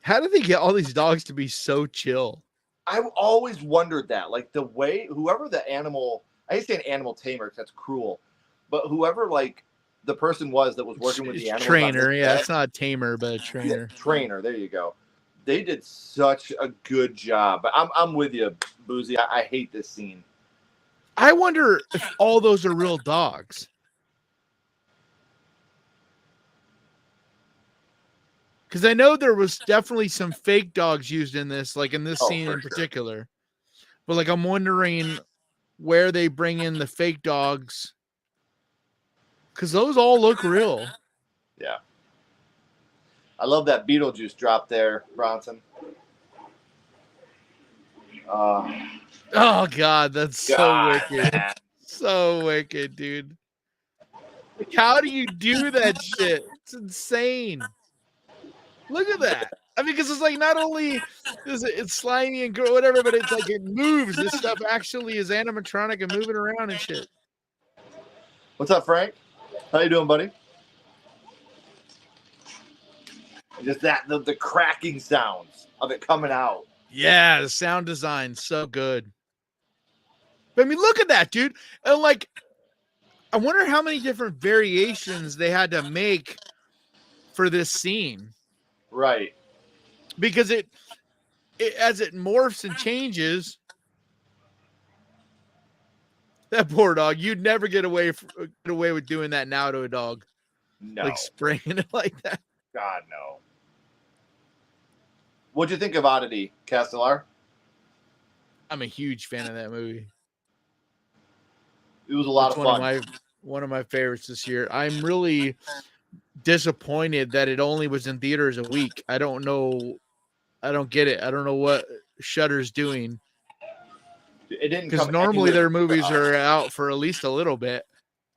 How do they get all these dogs to be so chill? I've always wondered that. Like the way whoever the animal, I hate saying animal tamer because that's cruel, but whoever like the person was that was working with the animal trainer, yeah, it's not a tamer, but a trainer. Yeah, trainer, there you go. They did such a good job. But I'm with you, Boozy. I hate this scene. I wonder if all those are real dogs. Because I know there was definitely some fake dogs used in this, like in this scene in particular. But like I'm wondering where they bring in the fake dogs. Because those all look real. Yeah. I love that Beetlejuice drop there, Bronson. Oh, God, that's so wicked. Man. So wicked, dude. Like, how do you do that shit? It's insane. Look at that. I mean, because it's like not only is it's slimy and whatever, but it's like it moves. This stuff actually is animatronic and moving around and shit. What's up, Frank? How you doing, buddy? Just the cracking sounds of it coming out. Yeah, the sound design so good. But I mean, look at that, dude. And like, I wonder how many different variations they had to make for this scene. Right. Because it as it morphs and changes, that poor dog, you'd never get away with doing that now to a dog. No. Like spraying it like that. God, no. What'd you think of Oddity, Castellar? I'm a huge fan of that movie. It was a lot of fun. One of my favorites this year. I'm really disappointed that it only was in theaters a week. I don't get it. I don't know what Shudder's doing. It didn't, because normally their movies are out for at least a little bit.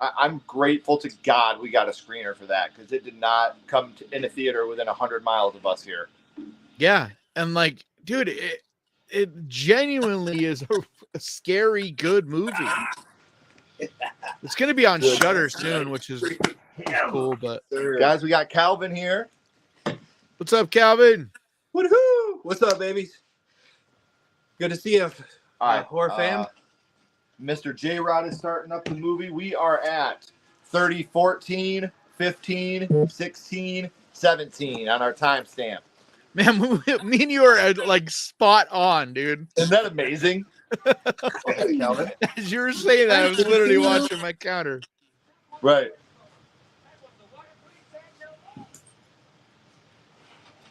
I'm grateful to God we got a screener for that, because it did not come in a theater within 100 miles of us here. Yeah, and like, dude, it genuinely is a scary good movie. It's gonna be on Shudder soon, which is cool. But guys, we got Calvin here. What's up, Calvin? Woohoo! What's up, babies? Good to see you, horror fam. Mr. J-Rod is starting up the movie. We are at 30, 14, 15, 16, 17 on our timestamp. Man, me and you are like spot on, dude. Isn't that amazing? Okay, Calvin. As you were saying that, I was literally watching my counter. Right.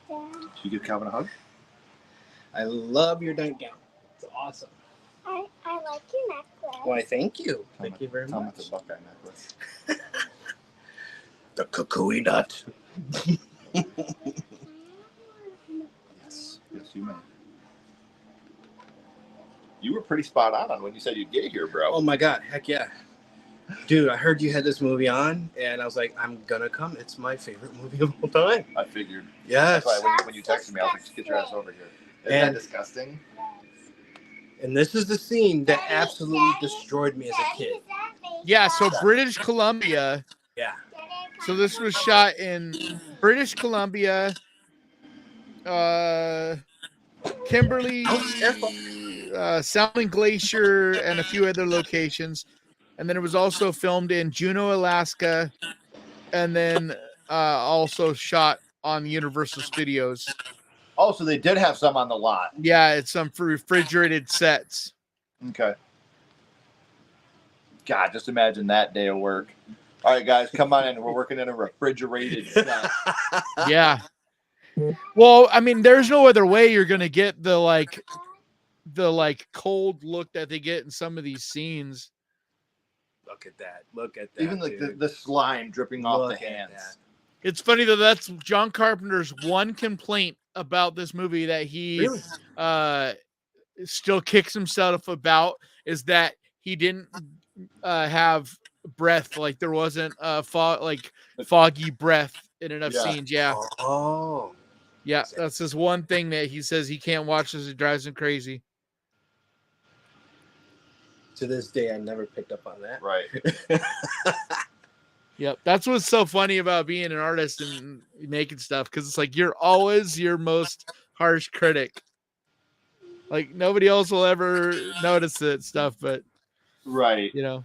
Should you give Calvin a hug? I love your nightgown. It's awesome. I like your necklace. Why, thank you. Thank you very much. It's a Buckeye necklace. The cuckoo nut. Yes, you may. You were pretty spot on when you said you'd get here, bro. Oh my God, heck yeah. Dude, I heard you had this movie on, and I was like, I'm gonna come. It's my favorite movie of all time. I figured. Yes. That's why when you texted me, I was like, get your ass over here. Isn't that disgusting? And this is the scene that absolutely destroyed me as a kid. Yeah, so British Columbia. Yeah. So this was shot in British Columbia, Kimberley, Sounding Glacier, and a few other locations. And then it was also filmed in Juneau, Alaska, and then also shot on Universal Studios. Oh, so they did have some on the lot. Yeah, it's some refrigerated sets. Okay. God, just imagine that day of work. All right, guys, come on in. We're working in a refrigerated set. Yeah. Well, I mean, there's no other way you're gonna get the cold look that they get in some of these scenes. Look at that. Look at that. Even like the slime dripping off the hands. It's funny though, that's John Carpenter's one complaint about this movie that he still kicks himself about, is that he didn't have breath, like there wasn't foggy breath in enough scenes. Yeah. Oh. Yeah, that's his one thing that he says he can't watch this. It drives him crazy. To this day, I never picked up on that. Right. Yep. That's what's so funny about being an artist and making stuff, because it's like you're always your most harsh critic. Like nobody else will ever notice it stuff, but right. You know.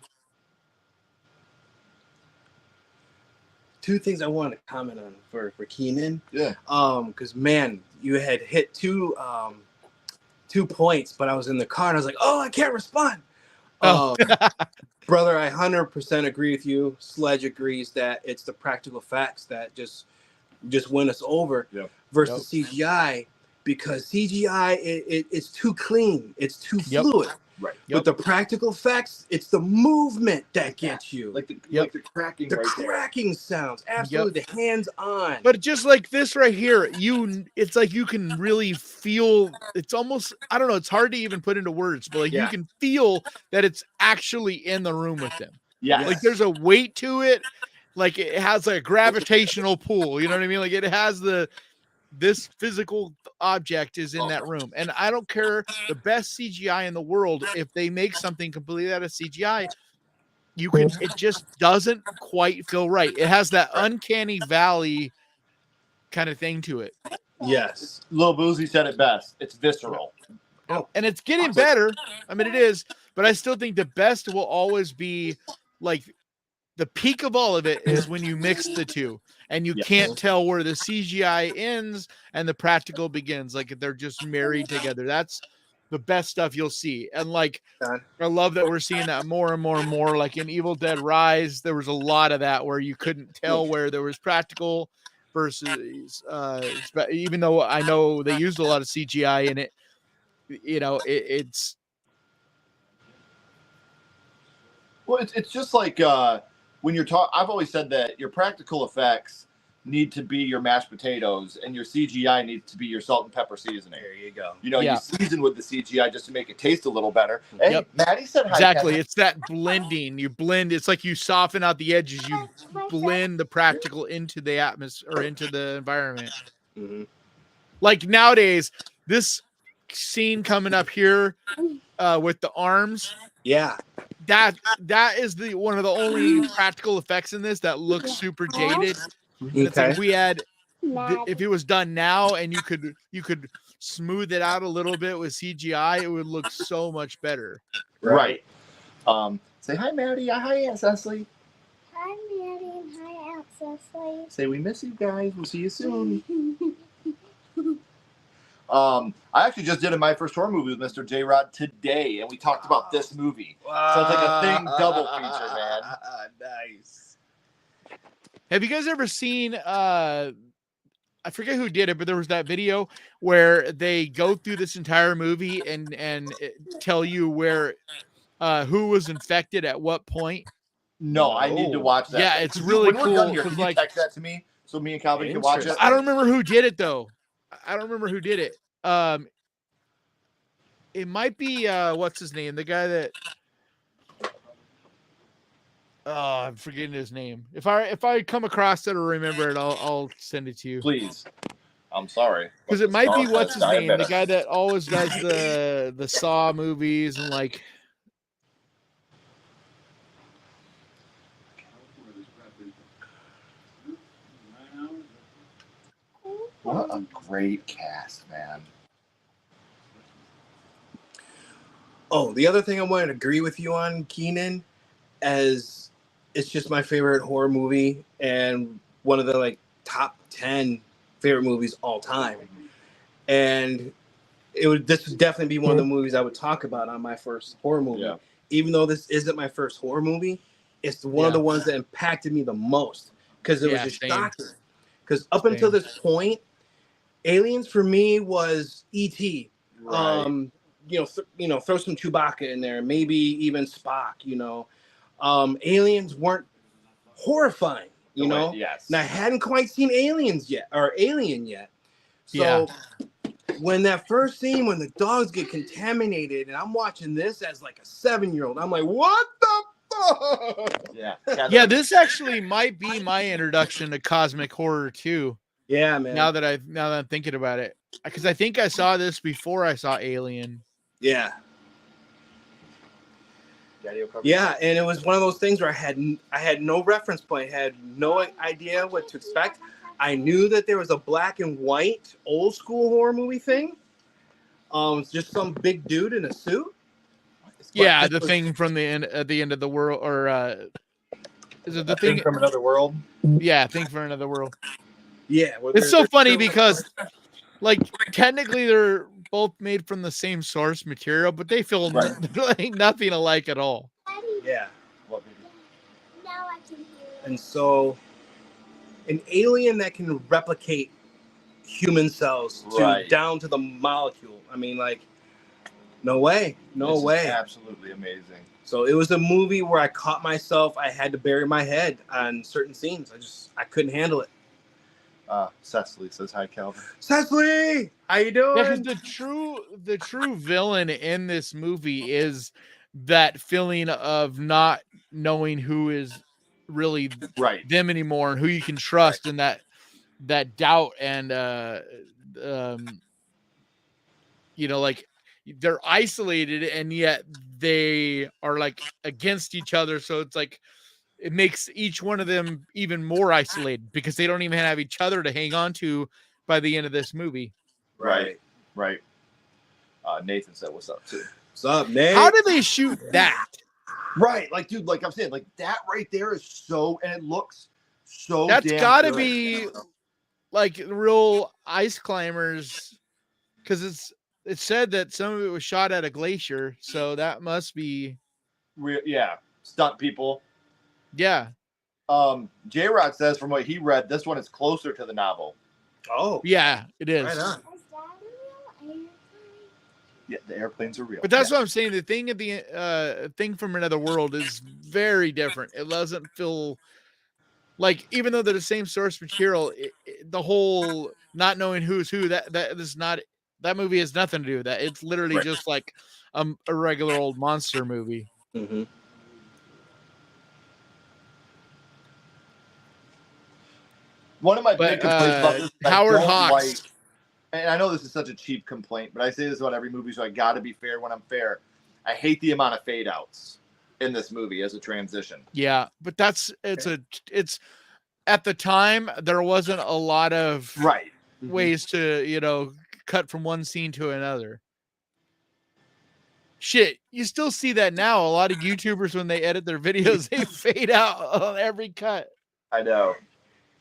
Two things I wanted to comment on for Kainan. Yeah. Because man, you had hit 2 points, but I was in the car and I was like, oh, I can't respond. Oh. Brother, I 100% agree with you. Sledge agrees that it's the practical facts that just win us over versus CGI, because CGI it's too clean, it's too fluid. Right. With the practical facts, it's the movement that gets you. Like the cracking. The cracking sounds. Absolutely. The hands on. But just like this right here, it's like you can really feel, it's almost, I don't know, it's hard to even put into words, but like you can feel that it's actually in the room with them. Yeah. Like there's a weight to it. Like it has like a gravitational pull. You know what I mean? Like it has this physical object is in that room. And I don't care the best CGI in the world. If they make something completely out of CGI, it just doesn't quite feel right. It has that uncanny valley kind of thing to it. Yes. Lil Boozy said it best. It's visceral. And it's getting better. I mean, it is, but I still think the best will always be like the peak of all of it is when you mix the two and you can't tell where the CGI ends and the practical begins. Like they're just married together. That's the best stuff you'll see. And like, I love that we're seeing that more and more and more. Like in Evil Dead Rise, there was a lot of that where you couldn't tell where there was practical versus, even though I know they used a lot of CGI in it, you know, it's. Well, it's just like when you're talking. I've always said that your practical effects need to be your mashed potatoes, and your CGI needs to be your salt and pepper seasoning. There you go. You know, you season with the CGI just to make it taste a little better. Hey, Maddie said hi. Exactly. It's that blending. You blend. It's like you soften out the edges. You blend the practical into the atmosphere or into the environment. Mm-hmm. Like nowadays, this scene coming up here with the arms. Yeah. That is the one of the only practical effects in this that looks super dated. Okay. It's like if we had, if it was done now and you could smooth it out a little bit with CGI, it would look so much better. Right. Say hi, Maddie. Hi, Aunt Cecily. Hi, Maddie, and hi, Aunt Cecily. Say we miss you guys. We'll see you soon. I actually just did my first horror movie with Mr. J-Rod today, and we talked about this movie. So it's like a thing double feature, man. Nice. Have you guys ever seen I forget who did it, but there was that video where they go through this entire movie and tell you where who was infected at what point? No, I need to watch that. Yeah, it's really cool. When we're done here, can you like, text that to me so me and Calvin can watch it? I don't remember who did it though. I don't remember who did it. It might be what's his name? The guy that I'm forgetting his name. If I come across it or remember it, I'll send it to you. Please. I'm sorry. Because it might be what's his name? The guy that always does the Saw movies and like. What a great cast, man. Oh, the other thing I wanted to agree with you on, Kainan, as it's just my favorite horror movie and one of the like top 10 favorite movies all time. And this would definitely be one of the movies I would talk about on my first horror movie. Yeah. Even though this isn't my first horror movie, it's one of the ones that impacted me the most because it was just shocking. Because up until this point, Aliens for me was E.T. Right. Throw some Chewbacca in there, maybe even Spock. Aliens weren't horrifying. You know, yes. And I hadn't quite seen Alien yet. So when that first scene, when the dogs get contaminated, and I'm watching this as like a 7-year-old, I'm like, what the fuck? Yeah. This actually might be my introduction to cosmic horror too. Yeah, man. Now that I'm thinking about it, because I think I saw this before I saw Alien. Yeah. Yeah, and it was one of those things where I had no reference point, had no idea what to expect. I knew that there was a black and white old school horror movie thing. It's just some big dude in a suit. Yeah, the thing from the end at the end of the world, or is it the thing from another world? Yeah, Thing from Another World. Yeah, it's so funny because, like, technically they're both made from the same source material, but they feel like nothing alike at all. Yeah. Now I can hear it. And so, an alien that can replicate human cells down to the molecule. I mean, like, no way. No way. Absolutely amazing. So it was a movie where I caught myself. I had to bury my head on certain scenes. I couldn't handle it. Cecily says hi, Calvin. Cecily, how you doing? Yeah, because the true villain in this movie is that feeling of not knowing who is really them anymore and who you can trust, and that doubt and like they're isolated and yet they are like against each other. So it's like it makes each one of them even more isolated because they don't even have each other to hang on to by the end of this movie. Right. Nathan said, "What's up?" too. What's up, Nate? How did they shoot that? Right, like, dude, like I'm saying, like that right there is so, and it looks so. That's damn got to good. be like real ice climbers, because it said that some of it was shot at a glacier, so that must be Yeah, stunt people. Yeah. J-Rod says from what he read, this one is closer to the novel. Oh, Yeah, it is. right on. Is that a real airplane? Yeah, the airplanes are real. But that's what I'm saying. The thing at the thing from another world is very different. It doesn't feel like, even though they're the same source material, the whole not knowing who's who, that is not, that movie has nothing to do with that. It's literally Right. just like a regular old monster movie. Mm-hmm. One of my big complaints about this, Howard I don't Hawks. like, and I know this is such a cheap complaint, but I say this about every movie, so I got to be fair when I'm fair. I hate the amount of fade outs in this movie as a transition. Yeah, but it's at the time there wasn't a lot of Right. ways to cut from one scene to another. Shit, you still see that now. A lot of YouTubers, when they edit their videos, they fade out on every cut. I know.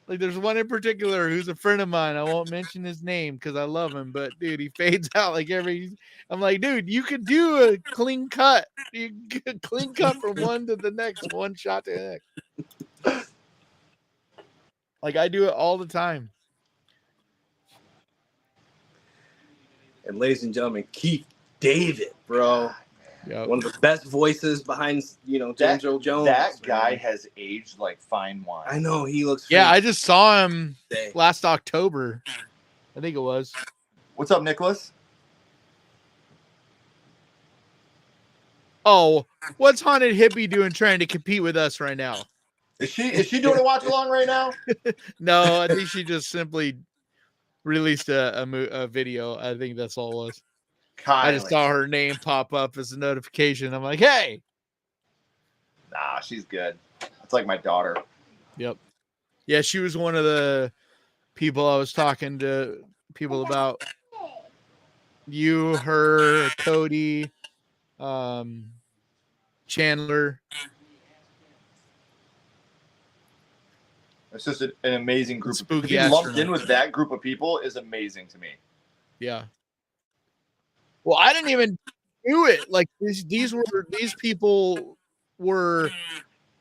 Like, there's one in particular who's a friend of mine. I won't mention his name because I love him, but dude, he fades out like every. I'm like, dude, you could do a clean cut. You could clean cut from one to the next, one shot to the next. Like, I do it all the time. And ladies and gentlemen, Keith David, bro. Yep. One of the best voices behind, James Earl Jones. That guy has aged like fine wine. I know, he looks. Yeah, I just saw him fantastic. last October. I think it was. What's up, Nicholas? Oh, what's Haunted Hippie doing trying to compete with us right now? Is she doing a watch along right now? No, I think she just simply released a video. I think that's all it was. I just saw her name pop up as a notification. I'm like, hey. Nah, she's good. It's like my daughter. Yep. Yeah, she was one of the people I was talking to people about. You, her, Cody, Chandler. It's just an amazing group. Spooky To be lumped astronaut. in with that group of people is amazing to me. Yeah. Well, I didn't even do it. Like, these people were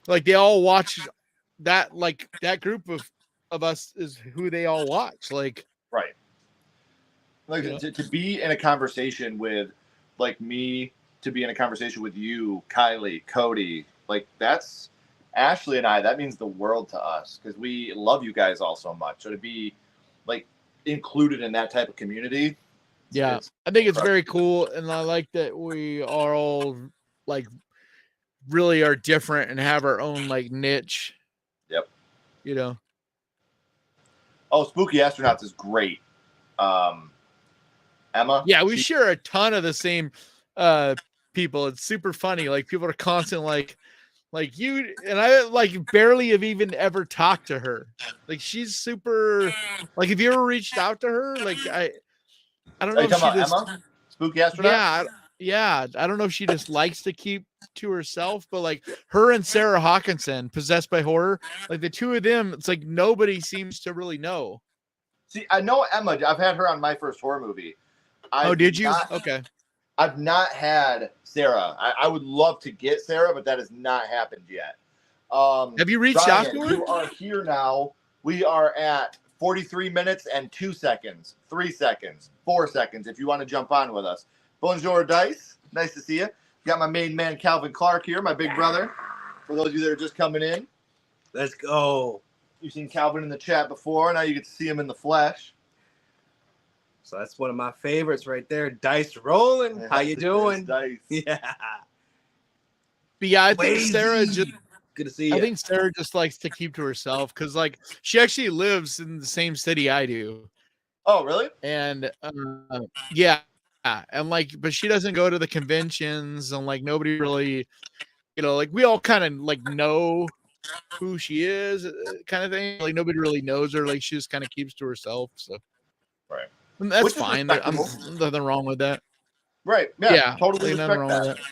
like, they all watched that. Like, that group of us is who they all watch. Like, Right. Like, to be in a conversation with, like, me, to be in a conversation with you, Kylie, Cody, like, that's Ashley and I, that means the world to us because we love you guys all so much. So to be, like, included in that type of community. yeah, I think it's very cool. And I like that we are all, like, really are different and have our own, like, niche. Yep. Oh, Spooky Astronauts is great. Emma? Yeah, we share a ton of the same people. It's super funny. Like, people are constant like you and I, like, barely have even ever talked to her. Like, she's super, like, have you ever reached out to her? Like, I don't know Are you if she talking just about Emma? Spooky Astronaut? yeah, I don't know if she just likes to keep to herself, but like her and Sarah Hawkinson, Possessed by Horror, like the two of them, it's like nobody seems to really know. See, I know Emma. I've had her on my first horror movie. Did you? Okay. I've not had Sarah. I would love to get Sarah, but that has not happened yet. Have you reached Brian, out to her? You are here now. We are at 43 minutes and 2 seconds, 3 seconds, 4 seconds. If you want to jump on with us. Bonjour, Dice. Nice to see you. Got my main man, Calvin Clark, here, my big brother. For those of you that are just coming in. Let's go. You've seen Calvin in the chat before. Now you get to see him in the flesh. So that's one of my favorites right there. Dice rolling. How you doing? Dice. Yeah. But yeah, I think Lazy. Sarah just. Good to see you. I think Sarah just likes to keep to herself because, like, she actually lives in the same city I do. Oh, really? And yeah, and like, but she doesn't go to the conventions, and like nobody really, like we all kind of like know who she is, kind of thing. Like nobody really knows her. Like she just kind of keeps to herself. So right, and that's which is fine. respectable. Nothing wrong with that. Right. Yeah. Totally ain't nothing respect wrong that. with that.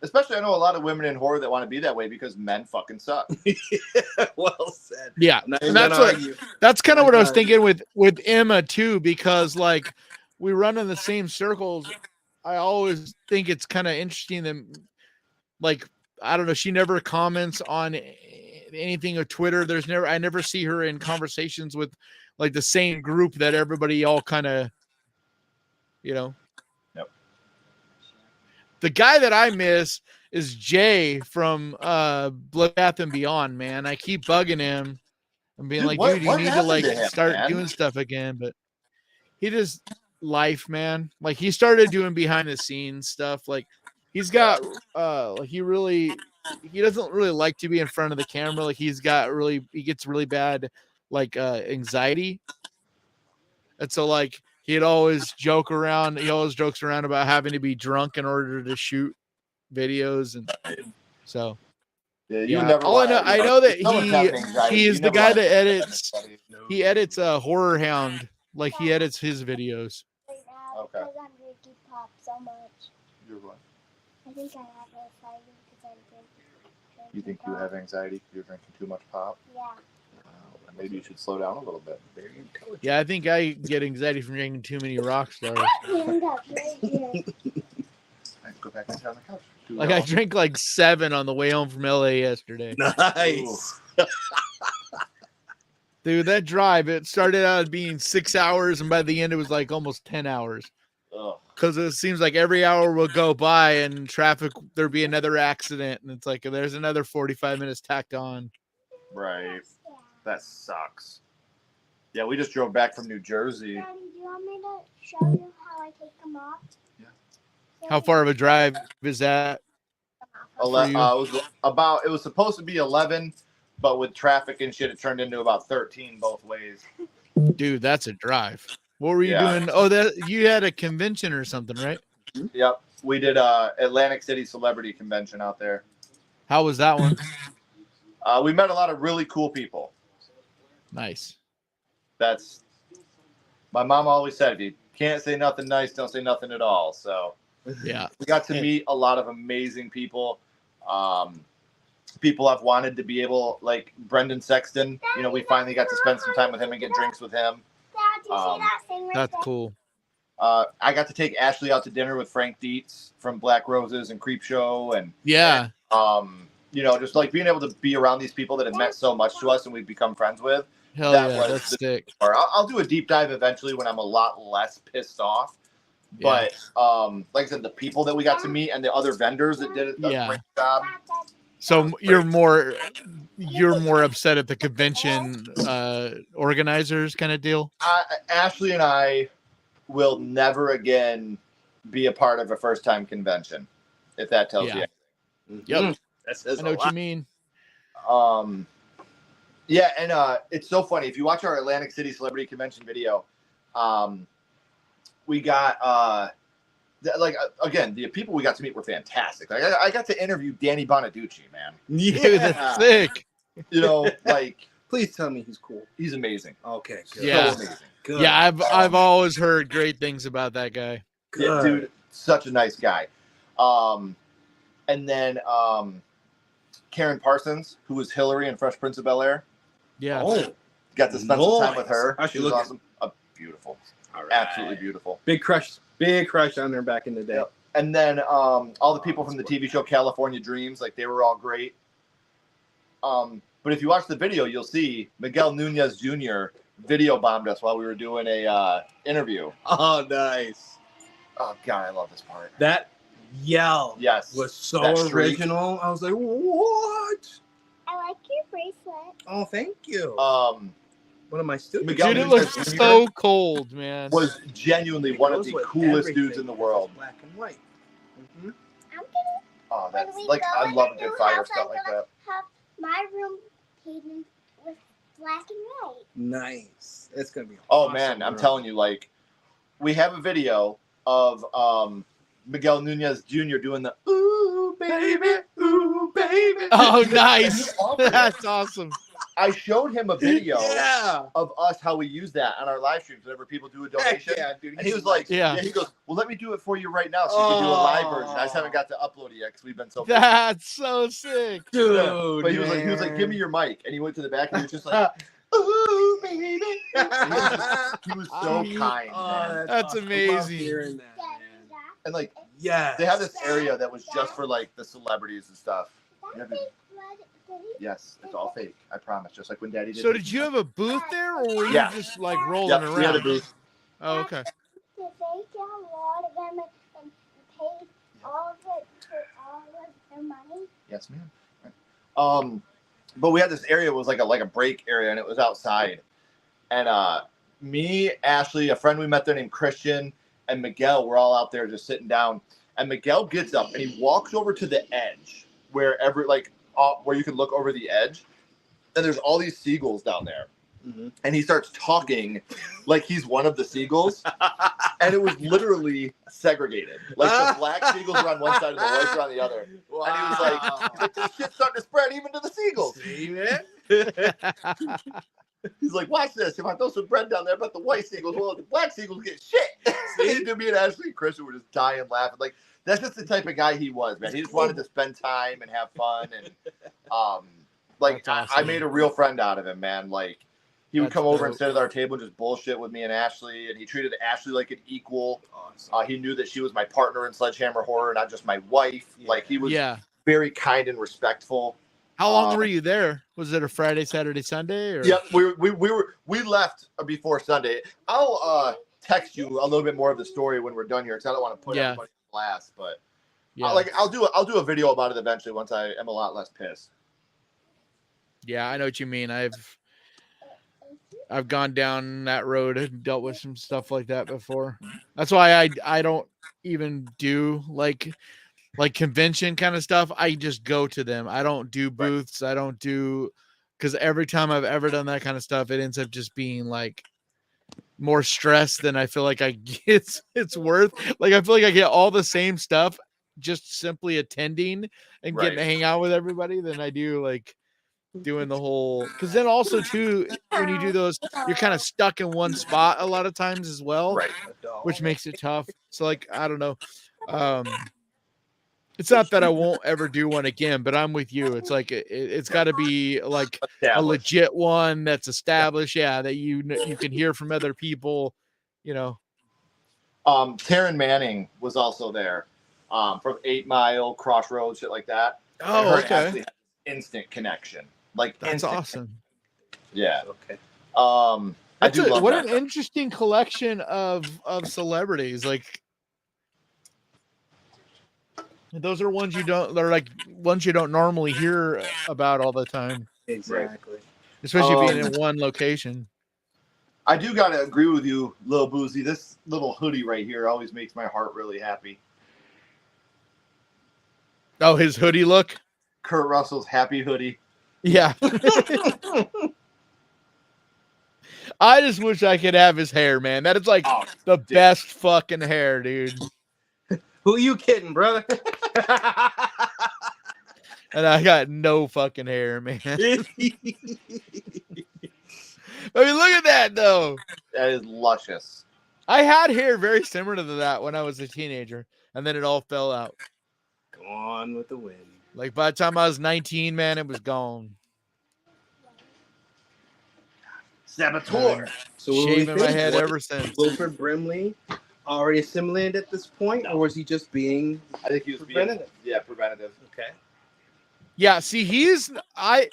Especially, I know a lot of women in horror that want to be that way because men fucking suck. Well said. Yeah, I'm not and even that's gonna what argue. that's kind of what I was God. thinking with Emma too, because like we run in the same circles. I always think it's kind of interesting that, like, I don't know, she never comments on anything of Twitter. I never see her in conversations with like the same group that everybody all kind of, you know. Yep. The guy that I miss is Jay from Blood Bath and Beyond, man. I keep bugging him and being like, dude, you need to like start doing stuff again. But he just life, man. Like he started doing behind the scenes stuff. Like he's got like he doesn't really like to be in front of the camera. Like he gets really bad like anxiety. And so like he always jokes around about having to be drunk in order to shoot videos. And so yeah. I know that he is the guy that edits. He edits Horror Hound. Like he edits his videos. Right now, Okay. because I'm drinking pop so much. You're what? I think I have anxiety because I'm drinking. You think you have anxiety? You're drinking too much pop? Yeah. Maybe you should slow down a little bit. Yeah, I think I get anxiety from drinking too many rock stars. Hand up right here. I go back and sit on the couch. Like I drank like 7 on the way home from LA yesterday. Nice. Dude, that drive, it started out being 6 hours, and by the end it was like almost 10 hours. Because it seems like every hour will go by and traffic, there'll be another accident, and it's like there's another 45 minutes tacked on. Right. That sucks. Yeah, we just drove back from New Jersey. Daddy, do you want me to show you how I take them off? Yeah. How far of a drive is that? It was supposed to be 11, but with traffic and shit, it turned into about 13 both ways. Dude, that's a drive. What were you doing? Oh, you had a convention or something, right? Yep. We did Atlantic City Celebrity Convention out there. How was that one? We met a lot of really cool people. Nice. That's my mom always said, if you can't say nothing nice, don't say nothing at all. So yeah, we got to meet a lot of amazing people. People I've wanted to be able, like Brendan Sexton. You know, we finally got to spend some time with him and get drinks with him. Dad, do you see that thing right that's there? cool. I got to take Ashley out to dinner with Frank Dietz from Black Roses and Creepshow, and you know, just like being able to be around these people that have meant so much to us and we've become friends with. Hell yeah, that's sick. I'll do a deep dive eventually when I'm a lot less pissed off. But like I said, the people that we got to meet and the other vendors that did a great job. So you're more upset at the convention organizers kind of deal? Ashley and I will never again be a part of a first-time convention, if that tells you anything. Yep. I know what you mean. Yeah, and it's so funny. If you watch our Atlantic City Celebrity Convention video, we got again, the people we got to meet were fantastic. Like, I got to interview Danny Bonaducci, man. Yeah, that's sick. You know, like, please tell me he's cool. He's amazing. Okay, good. Yeah, so amazing. Good. Yeah, I've always heard great things about that guy. Yeah, dude, such a nice guy. And then Karen Parsons, who was Hillary in Fresh Prince of Bel-Air. Yeah. Got to spend some time with her. She was was awesome. Beautiful. Absolutely beautiful. Big crush on her back in the day. Yep. And then all the people from the TV show California Dreams, like they were all great. But if you watch the video, you'll see Miguel Nunez Jr. video bombed us while we were doing a interview. Oh, nice. Oh God, I love this part. That yell was so original. I was like, what? I like your bracelet. Oh, thank you. One of my students. Dude, it looks so cold, man. Was genuinely one of the coolest dudes in the world. Black and white. I'm gonna. Oh, that's like I love a good fire stuff like that. Have my room painted with black and white. Nice. It's gonna be. Oh man, I'm telling you, like we have a video of Miguel Nunez Jr. doing the ooh baby, ooh baby. Oh, nice. That's awesome. I showed him a video Yeah. of us how we use that on our live streams whenever people do a donation. Yeah, dude. And he was like, Yeah. he goes, well, let me do it for you right now so you can do a live version. I just haven't got to upload it yet because we've been so busy. That's so sick. Dude, Yeah. But he was like, give me your mic. And he went to the back and he was just like, ooh, baby. He was so kind, man. That's awesome. amazing. I love hearing that, man. And like, Yes. they have this area that was just for like the celebrities and stuff. You have to- Yes, it's all fake. I promise. Just like when Daddy did. So did you have a booth there, or were you Yeah. just like rolling Yep, around? we had a booth. Oh, okay. They take a lot of them and pay all of it for all of their money. Yes, ma'am. But we had this area. It was like a break area, and it was outside. And me, Ashley, a friend we met there named Christian, and Miguel were all out there just sitting down. And Miguel gets up and he walks over to the edge where where you can look over the edge, and there's all these seagulls down there. Mhm. And he starts talking like he's one of the seagulls, and it was literally segregated. Like the black seagulls are on one side and the whites are on the other. Wow. And he was like, this shit's starting to spread even to the seagulls. See, man? He's like, watch this. If I throw some bread down there, but the white seagulls, well, the black seagulls get shit. See, me and Ashley and Chris were just dying laughing. Like, that's just the type of guy he was, man. He just wanted to spend time and have fun. And, like, That's I awesome. made a real friend out of him, man. Like, he would That's come over and dope. sit at our table and just bullshit with me and Ashley. And he treated Ashley like an equal. Awesome. He knew that she was my partner in Sledgehammer Horror, not just my wife. Yeah. Like, he was Yeah. very kind and respectful. How long were you there? Was it a Friday, Saturday, Sunday? Or? Yep, we left before Sunday. I'll text you a little bit more of the story when we're done here, because I don't want to put Yeah. everybody on blast. But Yeah. I'll do a video about it eventually once I am a lot less pissed. Yeah, I know what you mean. I've gone down that road and dealt with some stuff like that before. That's why I don't even do like convention kind of stuff. I just go to them. I don't do booths. I don't do, because every time I've ever done that kind of stuff, it ends up just being like more stress than I feel like I get it's worth. Like, I feel like I get all the same stuff just simply attending and getting to hang out with everybody than I do like doing the whole, because then also too, when you do those, you're kind of stuck in one spot a lot of times as well, Right. which makes it tough. So like, I don't know. It's not that I won't ever do one again, but I'm with you. It's like it's got to be like a legit one that's established. Yeah, that you can hear from other people. You know. Taryn Manning was also there, from 8 Mile, Crossroads, shit like that. Oh, Her okay. Ashley had instant connection. Like, That's instant. awesome. Yeah. Okay. I That's do love what that. an interesting collection of celebrities. Like, those are ones you don't. They're like ones you don't normally hear about all the time, Exactly. especially being in one location. I do gotta agree with you, Lil Boozy. This little hoodie right here always makes my heart really happy. Oh, his hoodie look. Kurt Russell's happy hoodie. Yeah. I just wish I could have his hair, man. That is like the best fucking hair, dude. Who you kidding, brother? And I got no fucking hair, man. I mean, look at that, though. That is luscious. I had hair very similar to that when I was a teenager, and then it all fell out. Gone with the wind. Like, by the time I was 19, man, it was gone. Saboteur. So what do we Shaving my think? head Was ever since. Wilford Brimley already assimilated at this point, or was he just being I think he was preventative? preventative. Okay. Yeah, see, I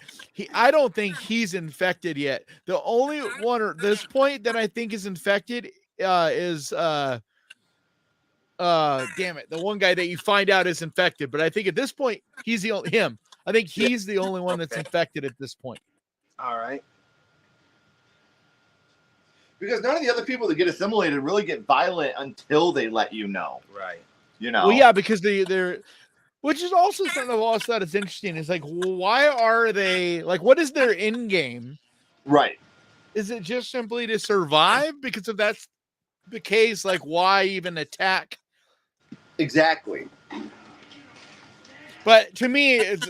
don't think he's infected yet. The only one at this point that I think is infected is damn it, the one guy that you find out is infected. But I think at this point he's the only him. I think he's the only one that's infected at this point. All right. Because none of the other people that get assimilated really get violent until they let you know. Right. You know. Well, yeah, because they're which is also something I've always thought is interesting. It's like, why are they like? What is their end game? Right. Is it just simply to survive? Because if that's the case, like, why even attack? Exactly. But to me, it's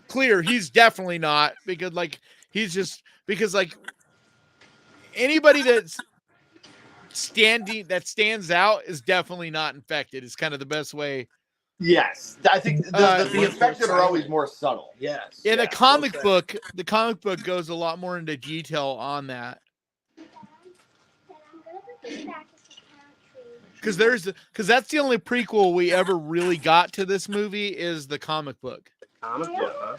clear he's definitely not, because like He's just because like anybody that stands out is definitely not infected. Is kind of the best way. Yes, I think the infected are always more subtle. Yes. In yeah, the comic book goes a lot more into detail on that. Because that's the only prequel we ever really got to this movie is the comic book. Comic book, huh?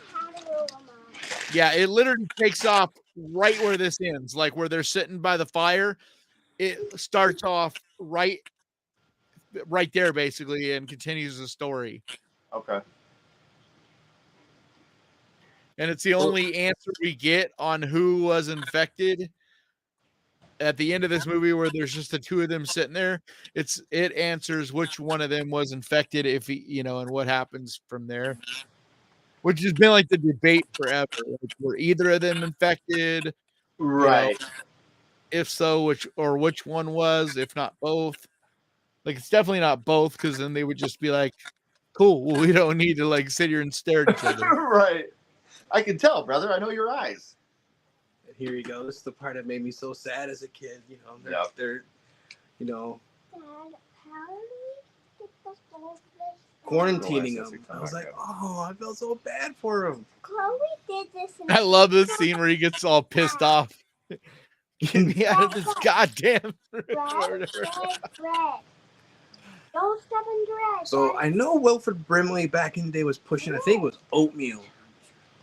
Yeah, it literally takes off right where this ends, like where they're sitting by the fire. It starts off right there, basically, and continues the story. Okay. And it's the only answer we get on who was infected. At the end of this movie, where there's just the two of them sitting there, it answers which one of them was infected, if he, and what happens from there. Which has been like the debate forever. Like, were either of them infected? Right. If so, which one was? If not both, like it's definitely not both, because then they would just be like, "Cool, well, we don't need to like sit here and stare at each other." Right. I can tell, brother. I know your eyes. Here you go. This is the part that made me so sad as a kid. They're Dad, how do we get this whole place? quarantining them. I was like, oh, I felt so bad for him. Chloe did this. I love this scene where he gets all pissed off. Get me out of this goddamn Bread. Don't step in bread. So I know Wilford Brimley back in the day was pushing, I think it was oatmeal.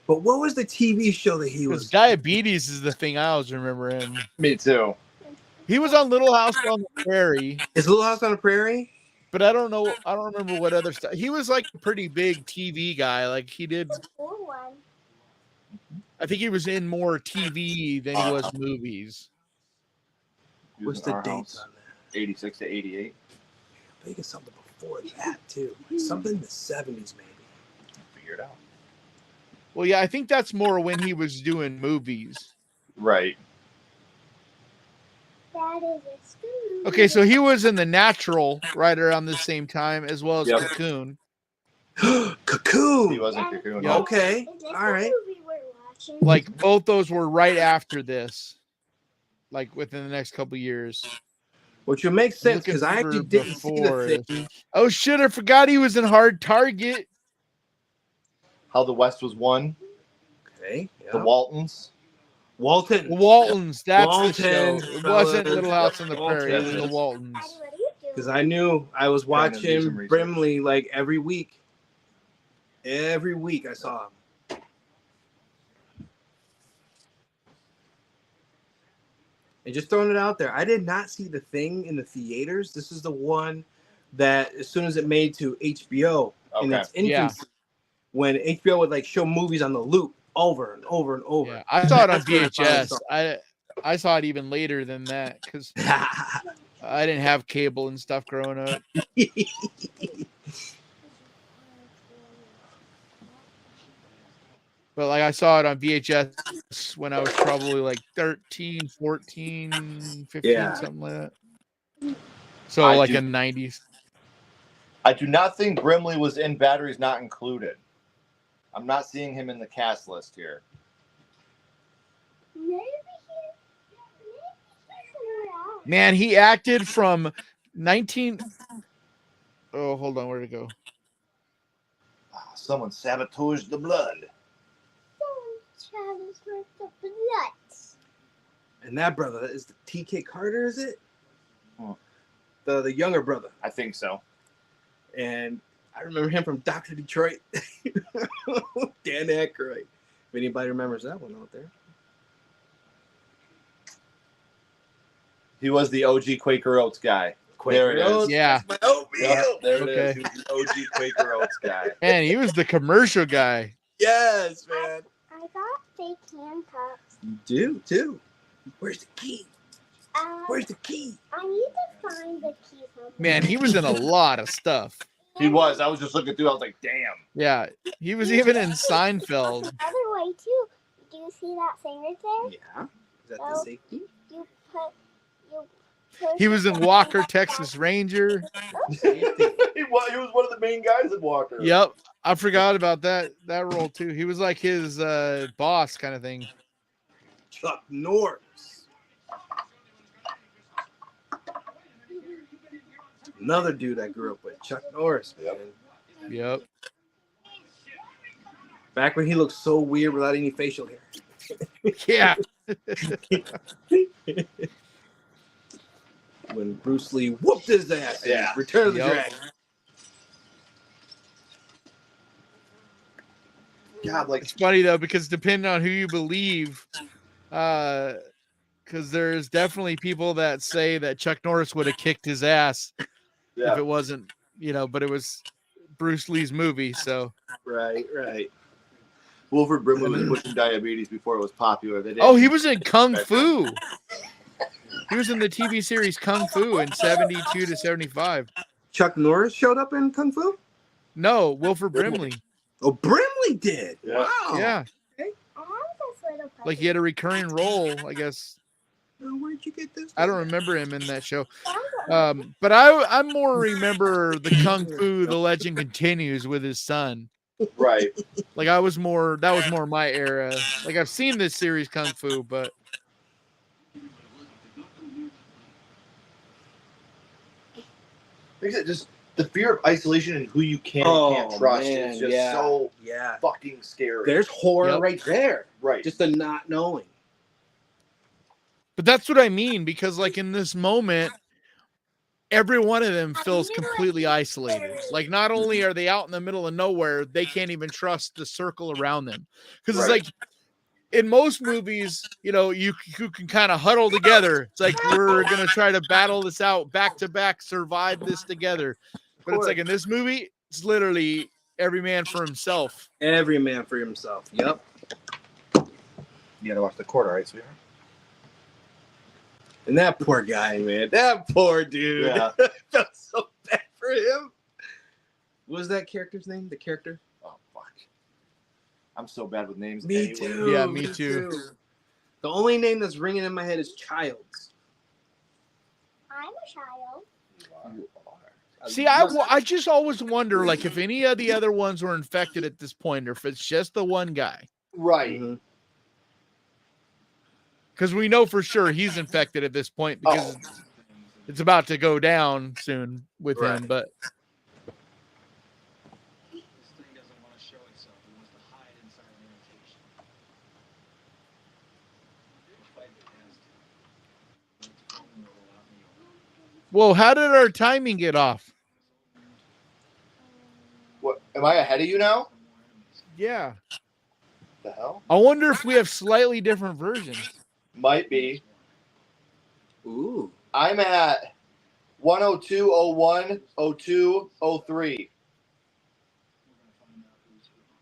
But what was the TV show that he was? Diabetes is the thing I always remember him. Me too. He was on Little House on the Prairie. Is Little House on the Prairie? But I don't know. I don't remember what other stuff. He was like a pretty big TV guy. Like he did. I think he was in more TV than he was movies. What's the dates on that? 86 to 88. I think it's something before that too. Something in the 70s maybe. Figure it out. Well, yeah, I think that's more when he was doing movies. Right. Okay, so he was in The Natural right around the same time, as well as Cocoon. Cocoon. He wasn't Cocoon. Yeah. Okay. All right. Like both those were right after this, like within the next couple years. Which would make sense because I actually didn't see the thing. Oh shit! I forgot he was in Hard Target. How the West Was Won. Okay. The Waltons. Waltons. That's Waltons, the show. It wasn't Little House on the Prairie. It was the Waltons. Because I knew I was watching Brimley like every week. Every week I saw him. And just throwing it out there, I did not see The Thing in the theaters. This is the one that as soon as it made to HBO in its infancy, when HBO would like show movies on the loop over and over and over. Yeah, I saw it on VHS. I saw it even later than that because I didn't have cable and stuff growing up. But like I saw it on VHS when I was probably like 13, 14, 15, something like that. So in the 90s. I do not think Brimley was in Batteries Not Included. I'm not seeing him in the cast list here. Man, he acted from 19. Oh, hold on. Where'd it go? Someone sabotaged the blood. And that brother is the TK Carter, is it? The younger brother. I think so. And I remember him from Dr. Detroit. Dan Aykroyd. If anybody remembers that one out there. He was the OG Quaker Oats guy. There it is. Yeah. That's my oatmeal. Yep, there it Okay. is. He was the OG Quaker Oats guy. Man, he was the commercial guy. Yes, man. I got fake handcuffs. You do, too. Where's the key? Where's the key? I need to find the key. Man, he was in a lot of stuff. He was. I was just looking through. I was like, damn. Yeah, he was even in Seinfeld. The other way, too. Do you see that thing right there? Yeah. Is that the safety? You push He was in Walker, Texas Ranger. He was one of the main guys in Walker. Yep, I forgot about that role too. He was like his boss kind of thing. Chuck Norris. Another dude I grew up with, Chuck Norris, man. Yep. Back when he looked so weird without any facial hair. Yeah. When Bruce Lee whooped his ass. Yeah. In Return of the Yep. Dragon. God, like It's funny though, because depending on who you believe, because there's definitely people that say that Chuck Norris would have kicked his ass if it wasn't, but it was Bruce Lee's movie. So Right. Wilford Brimley was pushing diabetes before it was popular. he was in Kung Fu. He was in the TV series Kung Fu in 72 to 75. Chuck Norris showed up in Kung Fu? No, Wilford Brimley. Oh, Brimley did. Yeah. Wow. Yeah. I have this little puppy. Like he had a recurring role, I guess. Where'd you get this? I don't remember him in that show. But I more remember the Kung Fu, The Legend Continues with his son. Right. Like that was more my era. Like I've seen this series Kung Fu, but Like I said, just the fear of isolation and who you can and can't trust is just so fucking scary. There's horror right there. Right. Just the not knowing. But that's what I mean, because like in this moment, every one of them feels completely isolated. Like not only are they out in the middle of nowhere, they can't even trust the circle around them. Because it's like in most movies, you can kind of huddle together. It's like we're gonna try to battle this out back to back, survive this together. But it's like in this movie, it's literally every man for himself. Every man for himself. Yep. You gotta watch the quarter, right, sweetheart? And that poor guy, man. That poor dude. Yeah. I felt so bad for him. What was that character's name? The character? Oh fuck. I'm so bad with names. Me anyway. too. Yeah, me too. The only name that's ringing in my head is Childs. I'm a child. You are. See, I just always wonder, like, if any of the other ones were infected at this point, or if it's just the one guy. Right. Mm-hmm. Because we know for sure he's infected at this point because it's about to go down soon with him. But This thing doesn't want to show itself. It wants to hide inside an imitation. We'll fight the past. But it's vulnerable without me. whoa, how did our timing get off? What? Am I ahead of you now? Yeah. The hell? I wonder if we have slightly different versions. Might be. Ooh. I'm at 102.01, 02, 03.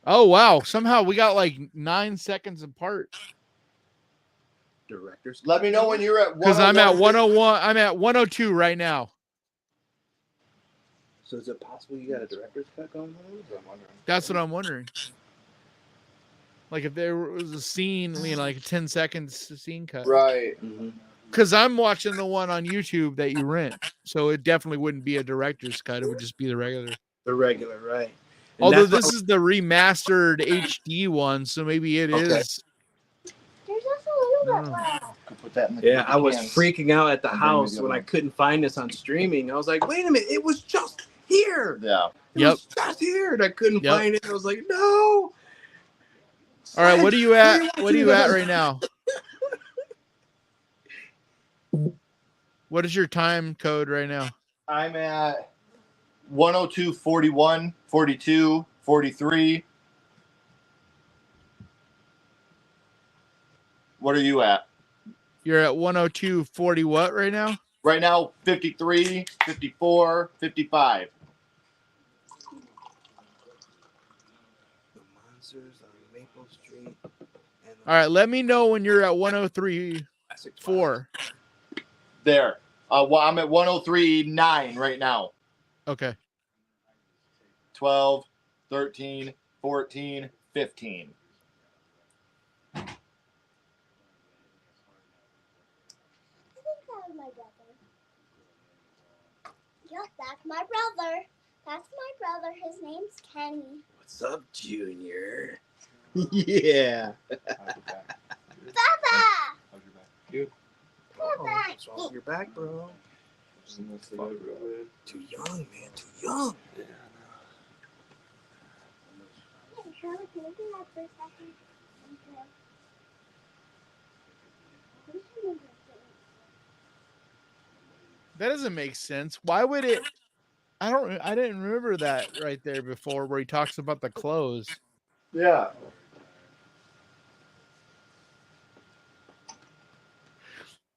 Oh, wow. Somehow we got like 9 seconds apart. Director's. Let me know when you're at 101. Because I'm at 101. I'm at 102 right now. So is it possible you got a director's cut going on? That's what I'm wondering. Like if there was a scene, like a 10 seconds scene cut. Right. Mm-hmm. Because I'm watching the one on YouTube that you rent. So it definitely wouldn't be a director's cut. It would just be the regular. The regular, right. And Although that's this is the remastered HD one, so maybe it is. There's just a little bit left. Put that in the I was cans. freaking out at the And then house we go when I on. couldn't find this on streaming. I was like, wait a minute, it was just here. Yeah. It was just here. And I couldn't Yep. find it. I was like, no. All right, what are you at? What are you at right now? What is your time code right now? I'm at 102, 41, 42, 43. What are you at? You're at 102.40 what right now? Right now, 53, 54, 55. The monsters on Maple Street. And All right, let me know when you're at 103.4. classic There. Well, I'm at 103.9 right now. Okay. 12, 13, 14, 15. I think that was my brother. Yep, that's my brother. That's my brother. His name's Kenny. What's up, Junior? Yeah. Papa! What's wrong with your back, bro? Too young, man. Too young. Yeah, Charlie, can you do that for a second? That doesn't make sense. Why would it? I didn't remember that right there before where he talks about the clothes. Yeah.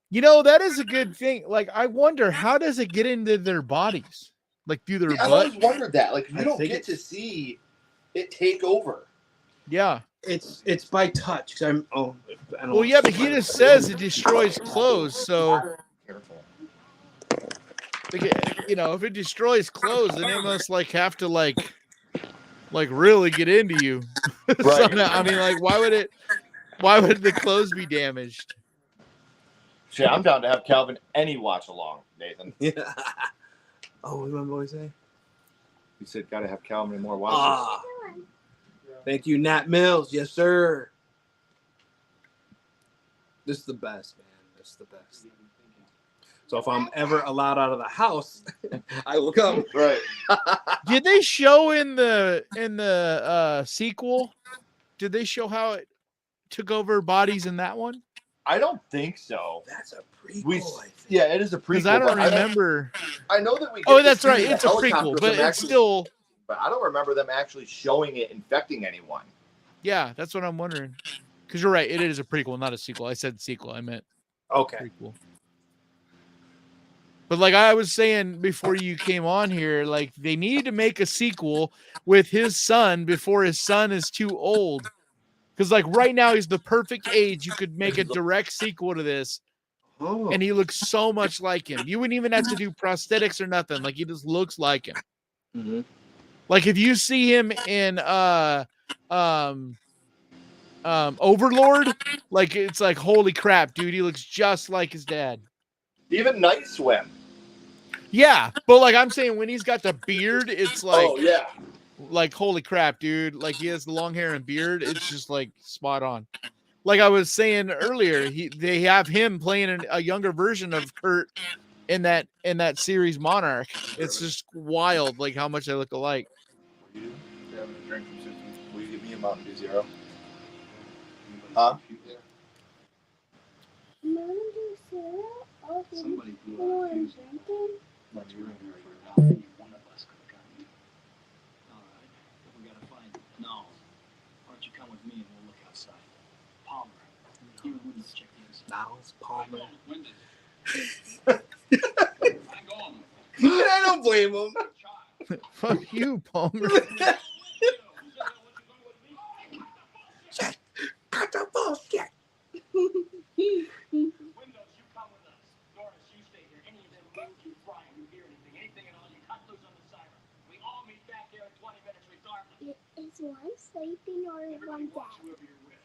You know, that is a good thing. Like, I wonder, how does it get into their bodies? Like, through their I've butt? always wondered that. Like, you I don't think get to see it take over. Yeah. It's by touch. I don't Well, yeah, but he just says it destroys clothes. So, you know, if it destroys clothes, then it must like have to like really get into you. Right. Somehow. I mean, like, why would the clothes be damaged? Shit, I'm down to have Calvin any watch along, Nathan. Yeah. Oh, what did my boy say? He said, "Got to have Calvin more watches." Ah. Thank you, Nat Mills. Yes, sir. This is the best, man. This is the best. So if I'm ever allowed out of the house, I will come. Right. Did they show in the sequel? Did they show how it took over bodies in that one? I don't think so. That's a prequel. Yeah, it is a prequel. Because I don't remember. I know that we. Get Oh, to that's see right. the It's a helicopter prequel, of but them it's actually- still. But I don't remember them actually showing it infecting anyone. Yeah, that's what I'm wondering. Because you're right, it is a prequel, not a sequel. I said sequel, I meant Okay. prequel. But like I was saying before you came on here, like they need to make a sequel with his son before his son is too old. Because like right now he's the perfect age. You could make a direct sequel to this, Oh. and he looks so much like him. You wouldn't even have to do prosthetics or nothing. Like he just looks like him. Mm-hmm. Like if you see him in Overlord, like it's like holy crap, dude, he looks just like his dad. Even Night Swim. Yeah, but like I'm saying, when he's got the beard, it's like, Oh yeah. like holy crap, dude. Like he has the long hair and beard. It's just like spot on. Like I was saying earlier, they have him playing a younger version of Kurt in that series Monarch. It's just wild, like how much they look alike. You having a drink from Susan? Will you give me a Mountain Dew Zero? Huh? Mountain Dew Zero? Oh, Somebody you blew know out what a I'm fuse. drinking? Let's ring her for now. One of us could have gotten you. All right. We gotta find him. No. Why don't you come with me and we'll look outside. Palmer. You let's check the inside. Now it's Palmer. When did hang on. I don't blame him. Fuck you, Palmer. Cut the bullshit. Windows, you come with us. Doris, you stay here. Any of them move, you fry, you hear anything at all, you cut loose on the siren. We all meet back here in 20 minutes regardless. Is one sleeping or is one dead? Whoever you're with.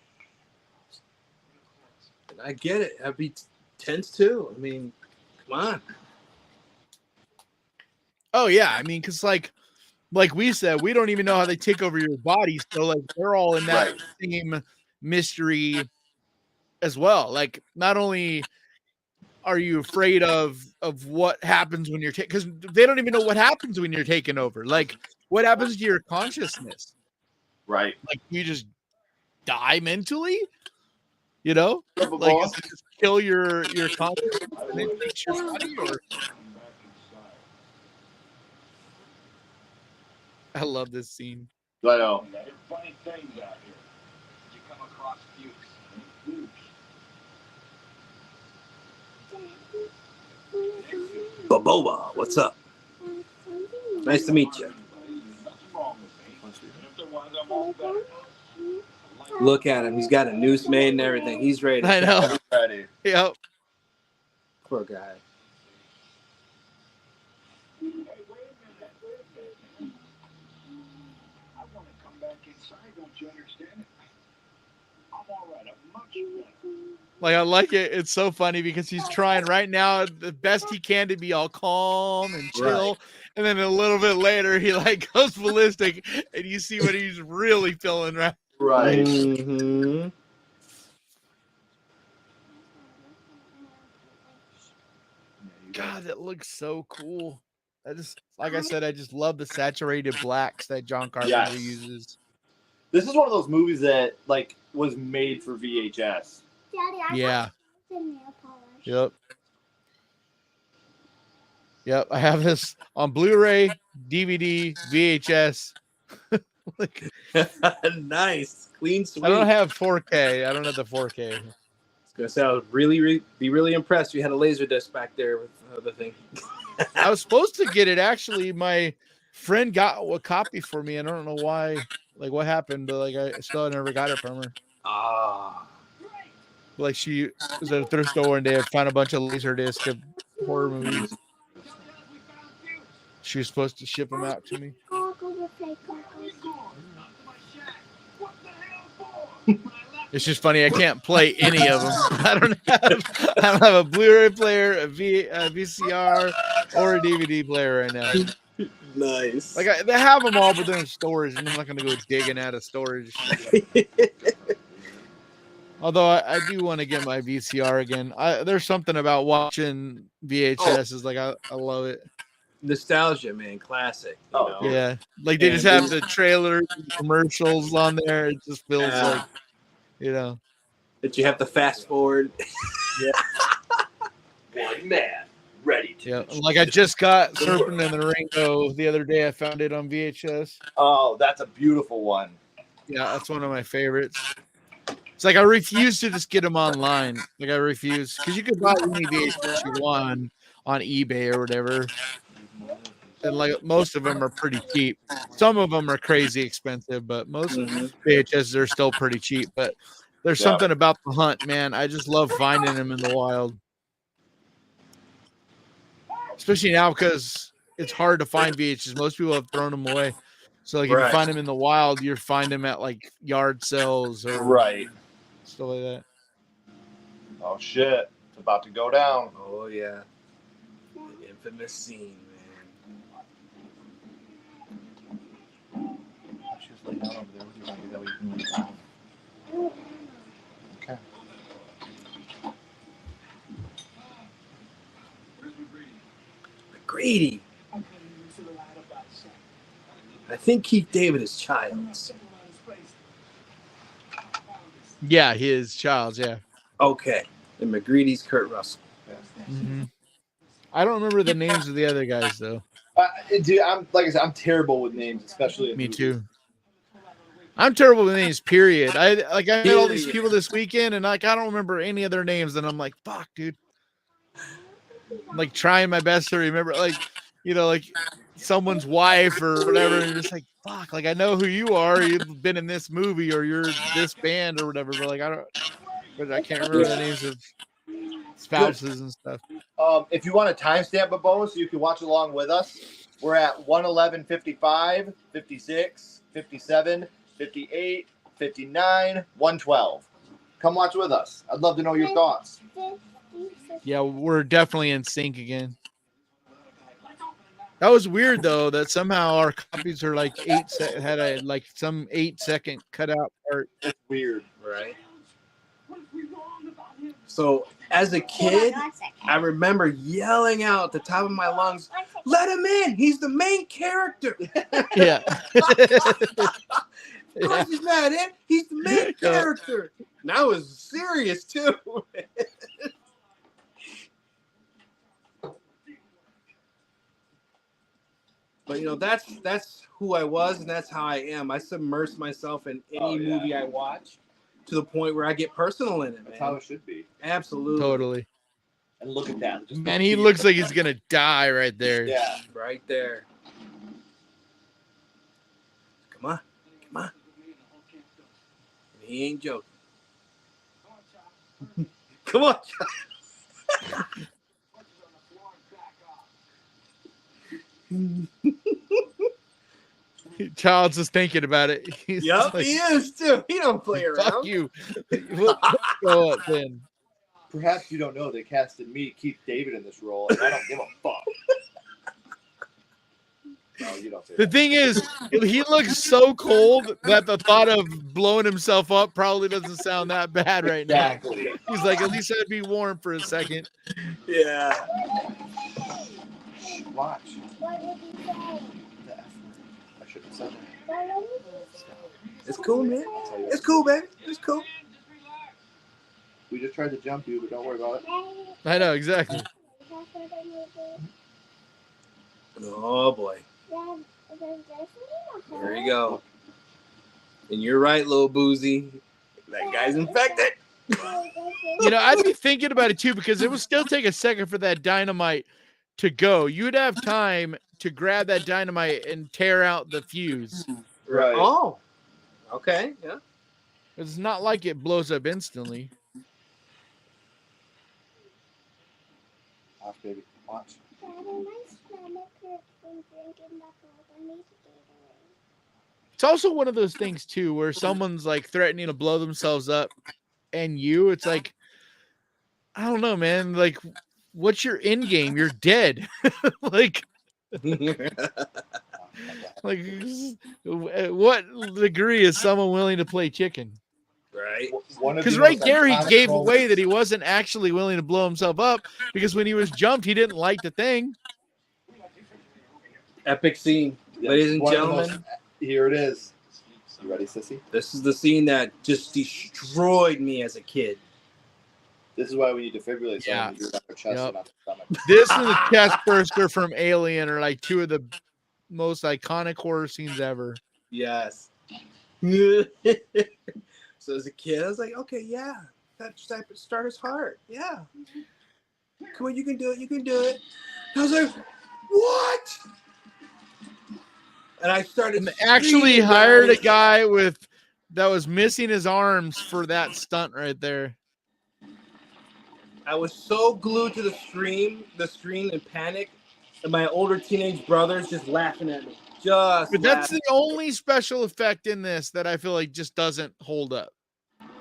I get it. I'd be tense too. I mean, come on. Oh yeah, I mean, because like we said, we don't even know how they take over your body. So like they're all in that same mystery as well. Like not only are you afraid of what happens when you're because they don't even know what happens when you're taken over. Like what happens to your consciousness? Right. Like you just die mentally. You know, like boss. just kill your consciousness and it takes your body. Or I love this scene. I know. There are funny things out here. Did you come across Fuchs? Baboba, what's up? Nice to meet you. Nothing wrong with me. And if there was, I'm all better. Look at him. He's got a noose made and everything. He's ready. I know. Ready. Yep. Poor guy. I want to come back inside. Don't you understand it? I'm all right. I'm much better. Like I like it. It's so funny because he's trying right now the best he can to be all calm and chill. Right. And then a little bit later he like goes ballistic and you see what he's really feeling, right? Right. Mm-hmm. God, that looks so cool. Like I said, I just love the saturated blacks that John Carpenter uses. This is one of those movies that like was made for VHS. Daddy, Yeah. the nail polish. Yep. Yep. I have this on Blu-ray, DVD, VHS. Like, Nice, clean sweep. I don't have 4K. I don't have the 4K. I was gonna say I would be really impressed if you had a laser disc back there with the thing. I was supposed to get it. Actually, my friend got a copy for me. I don't know why. Like, what happened? But like, I still never got it from her. Like, she was at a thrift store one day and found a bunch of laser discs of horror movies. She was supposed to ship them out to me. It's just funny. I can't play any of them. I don't have a Blu-ray player, a VCR, or a DVD player right now. Nice. Like they have them all, but they're in storage, and I'm not going to go digging out of storage. Although I do want to get my VCR again. There's something about watching VHS is like I love it. Nostalgia, man, classic. You know? Yeah, like they just have the trailers, and commercials on there. It just feels like, you know, that you have to fast forward. Yeah. One man ready to. Yeah, like I just got Serpent in the Rainbow the other day. I found it on VHS. Oh, that's a beautiful one. Yeah, that's one of my favorites. It's like I refuse to just get them online. Like I refuse because you could buy any VHS you want on eBay or whatever. And like most of them are pretty cheap. Some of them are crazy expensive, but most VHS are still pretty cheap. But there's something about the hunt, man. I just love finding them in the wild, especially now because it's hard to find VHS. Most people have thrown them away. So like if you find them in the wild, you find them at like yard sales or stuff like that. Oh shit! It's about to go down. Oh yeah, the infamous scene. Down over there with you. That way you can move down. Okay. McGrady. I think Keith David is Childs. Yeah, his Childs. Yeah. Okay, and McGreedy's Kurt Russell. Mm-hmm. I don't remember the names of the other guys though. Dude, I'm terrible with names, especially. Me too. I'm terrible with names, period. I met all these people this weekend, and like I don't remember any of their names, and I'm like, fuck, dude. I'm like trying my best to remember, like, you know, like someone's wife or whatever, and you're just like, fuck, like I know who you are. You've been in this movie or you're this band or whatever, but like I can't remember the names of spouses and stuff. If you want to timestamp a bow so you can watch along with us, we're at 111:55, 56, 57. 58, 59, 112. Come watch with us. I'd love to know your thoughts. Yeah, we're definitely in sync again. That was weird though that somehow our copies are like had a like some 8-second cutout part. It's weird, right? So as a kid, I remember yelling out at the top of my lungs, "Let him in! He's the main character!" Yeah. He's not in. He's the main character. And I was serious too. But you know, that's who I was, and that's how I am. I submerge myself in any movie I watch to the point where I get personal in it. That's how it should be. Absolutely. Totally. And look at that. Man, he looks like he's gonna die right there. Yeah, right there. Come on. He ain't joking. Come on. Child's is thinking about it. He's like, he is too. He don't play around. Fuck you. Let's go up then. Perhaps you don't know they casted me, Keith David, in this role, and I don't give a fuck. No, you don't say the that. thing is, he looks so cold that the thought of blowing himself up probably doesn't sound that bad right now. He's like, at least I'd be warm for a second. Yeah. Watch. What did he say? The F word. I should have said that. What did he say? It's cool, man. It's cool, baby. It's cool. We just tried to jump you, but don't worry about it. I know exactly. Oh boy. There you go. And you're right, little Boozy. That guy's infected. You know, I'd be thinking about it too because it would still take a second for that dynamite to go. You'd have time to grab that dynamite and tear out the fuse. Right. Oh. Okay. Yeah. It's not like it blows up instantly. Watch, baby. Watch. It's also one of those things too where someone's like threatening to blow themselves up, and it's like, I don't know, man. Like, what's your end game? You're dead. like, what degree is someone willing to play chicken? Right. Because right there, he gave away that he wasn't actually willing to blow himself up because when he was jumped, he didn't like the thing. Epic scene, ladies and gentlemen. Here it is. You ready, sissy? This is the scene that just destroyed me as a kid. This is why we need to defibrillate Yeah. someone to do it on their chest and on their stomach. This and the chest burster from Alien are like two of the most iconic horror scenes ever. Yes. So as a kid, I was like, okay, yeah, that starter's heart. Yeah. Come on, you can do it. You can do it. And I was like, what? And I started. And actually hired a guy that was missing his arms for that stunt right there. I was so glued to the screen in panic, and my older teenage brothers just laughing at me. But that's the only special effect in this that I feel like just doesn't hold up.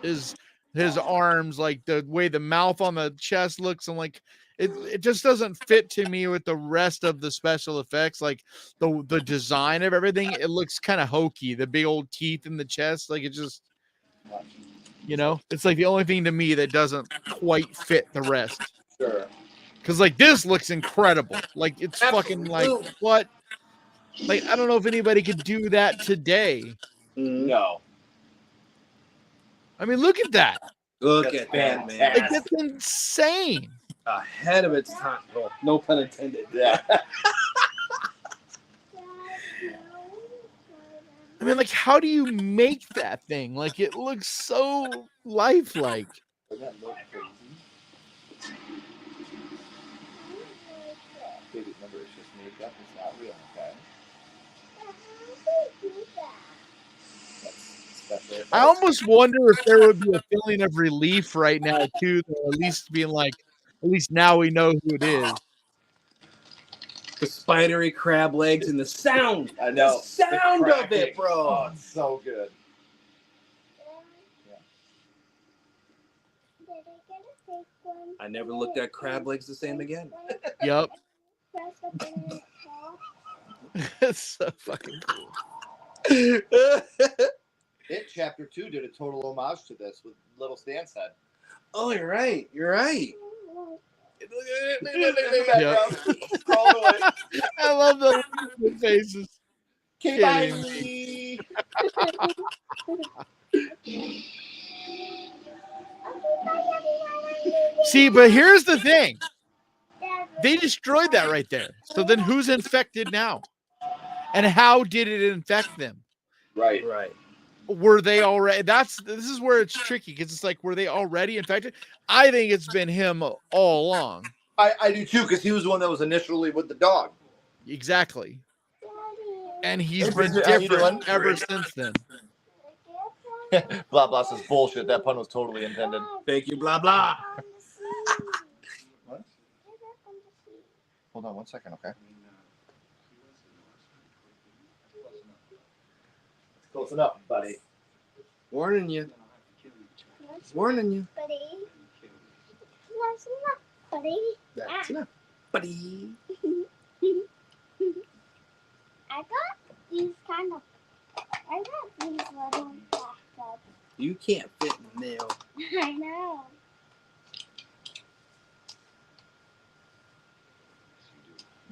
Is his arms, like the way the mouth on the chest looks, and like it just doesn't fit to me with the rest of the special effects. Like the design of everything, it looks kind of hokey. The big old teeth in the chest, like it just, it's like the only thing to me that doesn't quite fit the rest. Sure. Because like this looks incredible. Like it's fucking like what? Like I don't know if anybody could do that today. No. I mean, look at that. Look at that, man. Like that's insane. Ahead of its time. Well, no pun intended. Yeah. I mean, like, how do you make that thing? Like, it looks so lifelike. Doesn't that look crazy? Baby, remember, it's just makeup. It's not real, okay? I almost wonder if there would be a feeling of relief right now, too, though, at least being like, at least now we know who it is. The spidery crab legs and the sound. I know. The sound of it, bro. Oh, it's so good. I never looked at crab legs the same again. Yep. It's so fucking cool. It Chapter 2 did a total homage to this with little Stan's head. Oh, you're right. You're right. Yep. I love those faces. Bye. See, but here's the thing. They destroyed that right there. So then who's infected now? And how did it infect them? Right. Were they already? This is where it's tricky because it's like, were they already infected? I think it's been him all along. I do too, because he was the one that was initially with the dog. Exactly. And he's been different ever since then. Blah blah says bullshit. That pun was totally intended. Thank you, blah blah. What? Hold on 1 second, okay? Close enough, buddy. Warning you. Warning you. Buddy. That's enough, buddy. That's enough, buddy. I got these little bathtubs. You can't fit in the nail. I know.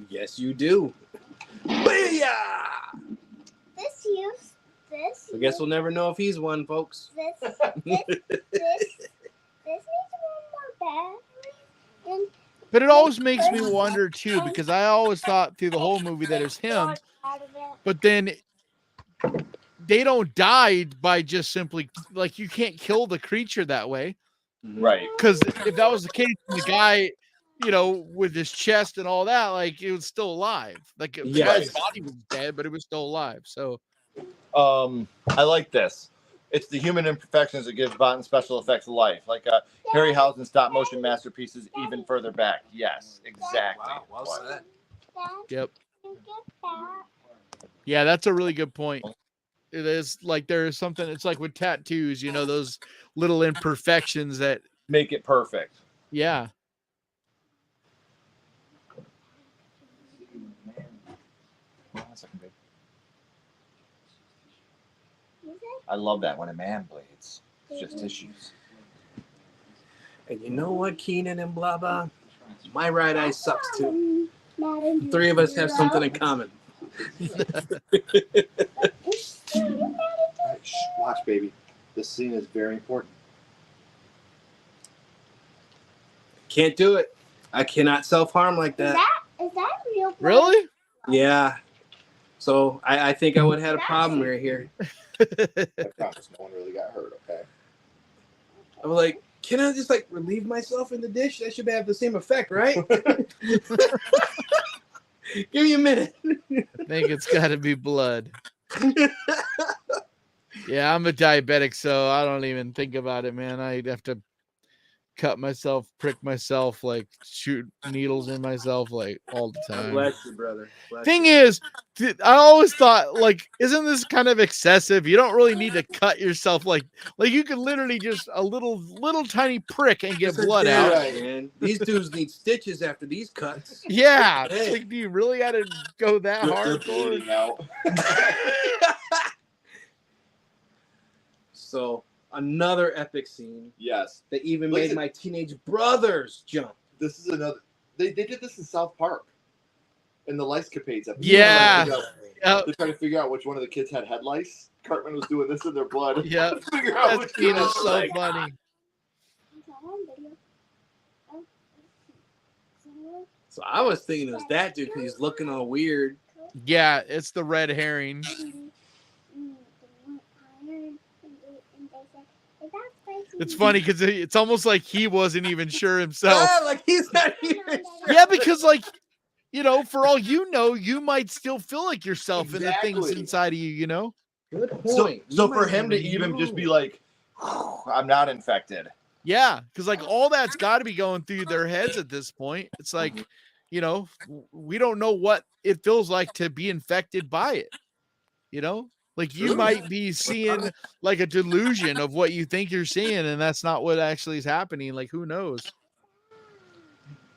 Yes, you do. Booyah! This use. This. I guess we'll never know if he's one, folks. This needs one more battery. And But it always makes me wonder too, because I always thought through the whole movie that it was him, out of it. but then they don't die by just simply like you can't kill the creature that way. Right. Because if that was the case, the guy, you know, with his chest and all that, like it was still alive. Like the guy's body was dead, but it was still alive. So I like this. It's the human imperfections that give Botan special effects life. Like Harryhausen stop motion masterpieces even further back. Yes, exactly. Wow, well said. Dad, yep. you get that? Yeah, that's a really good point. It is like there is something, it's like with tattoos, you know, those little imperfections that make it perfect. Yeah. I love that when a man bleeds. It's just tissues. And you know what, Keenan and blah blah? My right eye sucks too. Daddy, The three of us have something in common. Watch, baby. This scene is very important. Can't do it. I cannot self-harm like that. Is that real blood? Really? Yeah. So I think I would have had a problem right here. I promise no one really got hurt, okay? I was like, can I just like relieve myself in the dish? That should have the same effect, right? Give me a minute. I think it's got to be blood. Yeah, I'm a diabetic, so I don't even think about it, man. I'd have to cut myself, prick myself, like shoot needles in myself, like all the time. Bless you, brother. Bless Thing you. is, I always thought, like, isn't this kind of excessive? You don't really need to cut yourself, like you could literally just a little tiny prick and get It's a blood out. dad, man. These dudes need stitches after these cuts. Yeah, Hey. like, do you really got to go that hardcore? out. So another epic scene Yes. that even Look made at- my teenage brothers jump. This is another. They did this in South Park. In the Lice Capades episode. Yeah. They're trying to figure out which one of the kids had head lice. Cartman was doing this in their blood. Yeah, Figure out that which scene one is was so like- funny. So I was thinking it was that dude because he's looking all weird. Yeah, it's the red herring. It's funny because it's almost like he wasn't even sure himself. Ah, like he's not even sure. Yeah, because like, you know, for all you know, you might still feel like yourself in the things Exactly. inside of you, you know? Good So, point. so You for might him to never even just know. be like, I'm not infected. Yeah, because like all that's got to be going through their heads at this point. It's like, you know, we don't know what it feels like to be infected by it, you know? Like you might be seeing like a delusion of what you think you're seeing, and that's not what actually is happening. Like, who knows?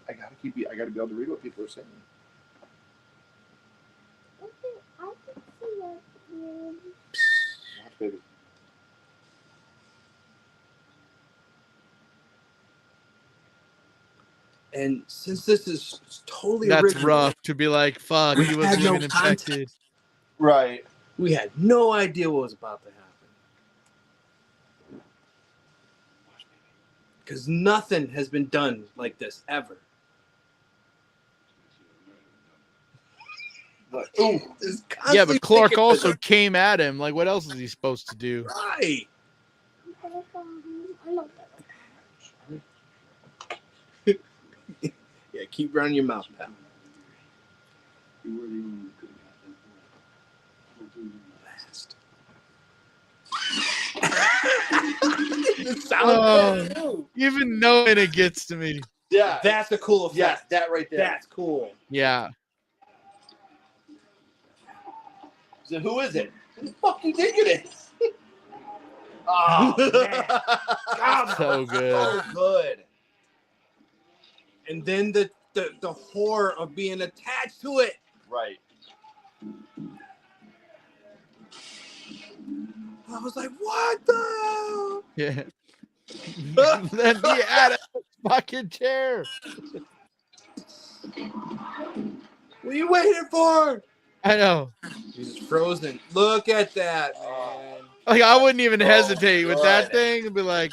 I gotta be able to read what people are saying. Watch, baby. And since this is totally That's original, rough to be like, fuck, We he was had no even infected. Right. we had no idea what was about to happen. Because nothing has been done like this ever. Ooh. Just Yeah, constantly but Clark thinking- also came at him. Like, what else is he supposed to do? Right. Yeah, keep running your mouth, pal. You were the only one who could have got that boy. I'll do your best. Oh, even knowing it gets to me. Yeah. That's a cool effect. Yes, that right there. That's cool. Yeah. So who is it? Who the fuck you think it is? Oh, man. God, So good. So good. And then the horror of being attached to it. Right. I was like, what the? Yeah. Let me out of this fucking chair. What are you waiting for? I know. He's just frozen. Look at that, man. Like I wouldn't even hesitate with that God. thing and be like,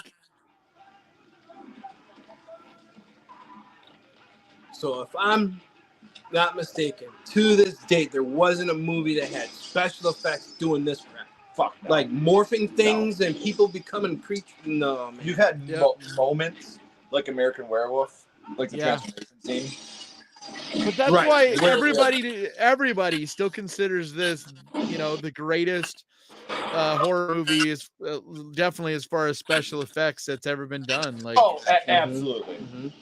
So if I'm not mistaken, to this date, there wasn't a movie that had special effects doing this crap. Fuck no. Like morphing things and people becoming creatures. No, man. You've had Yep. moments like American Werewolf, like the Yeah. transformation scene. but that's Right. why Where- everybody still considers this, you know, the greatest horror movie is definitely as far as special effects that's ever been done. Like, Absolutely. Mhm.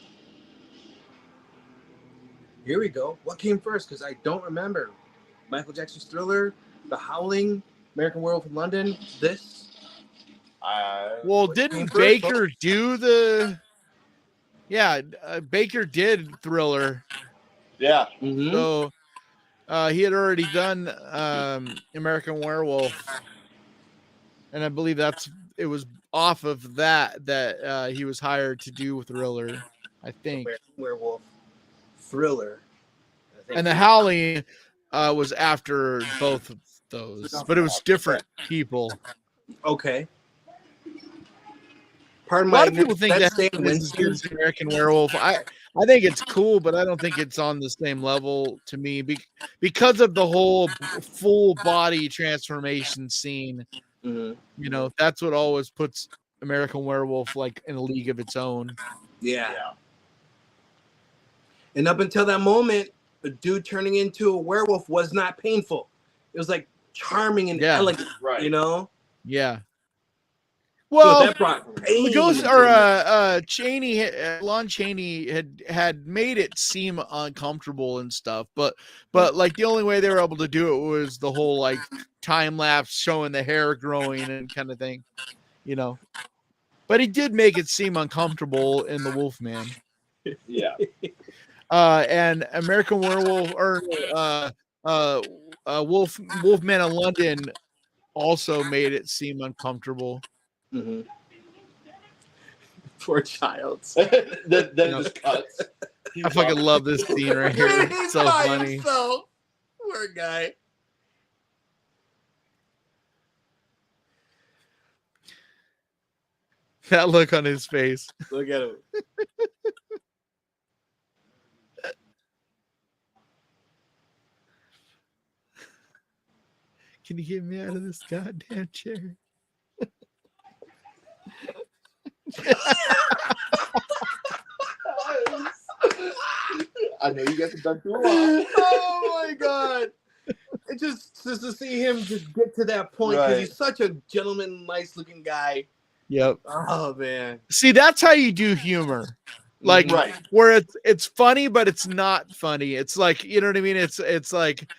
Here we go. What came first? Because I don't remember. Michael Jackson's Thriller, The Howling, American Werewolf in London, this. well, Came didn't first, Baker do the? Yeah, Baker did Thriller. Yeah. Mhm. So he had already done American Werewolf, and I believe it was off of that he was hired to do Thriller, I think. American Werewolf Thriller. I think. And The Howling was after both of those, but it was different people. Okay. Pardon A my lot of people think that Stan this is good Winston. as American Werewolf. I think it's cool, but I don't think it's on the same level to me because of the whole full body transformation scene. Mhm. You know, that's what always puts American Werewolf like in a league of its own. Yeah. And up until that moment, a dude turning into a werewolf was not painful. It was like charming and elegant, Right. you know? Yeah. So Well, that brought pain. the ghost or Chaney, Lon Chaney had made it seem uncomfortable and stuff, but like the only way they were able to do it was the whole like time lapse showing the hair growing and kind of thing, you know. But he did make it seem uncomfortable in the Wolfman. Yeah. And American Werewolf or Wolfman in London also made it seem uncomfortable. Mm-hmm. Poor child. Then it just cuts. I fucking love this scene right here. It's so funny. Poor guy. That look on his face. Look at him. Can you get me out of this goddamn chair? I know you guys have done too long. Oh my god. It just to see him just get to that point because he's such a gentleman, nice looking guy. Yep. Oh man. See, that's how you do humor. Like where it's funny, but it's not funny. It's like, you know what I mean? It's like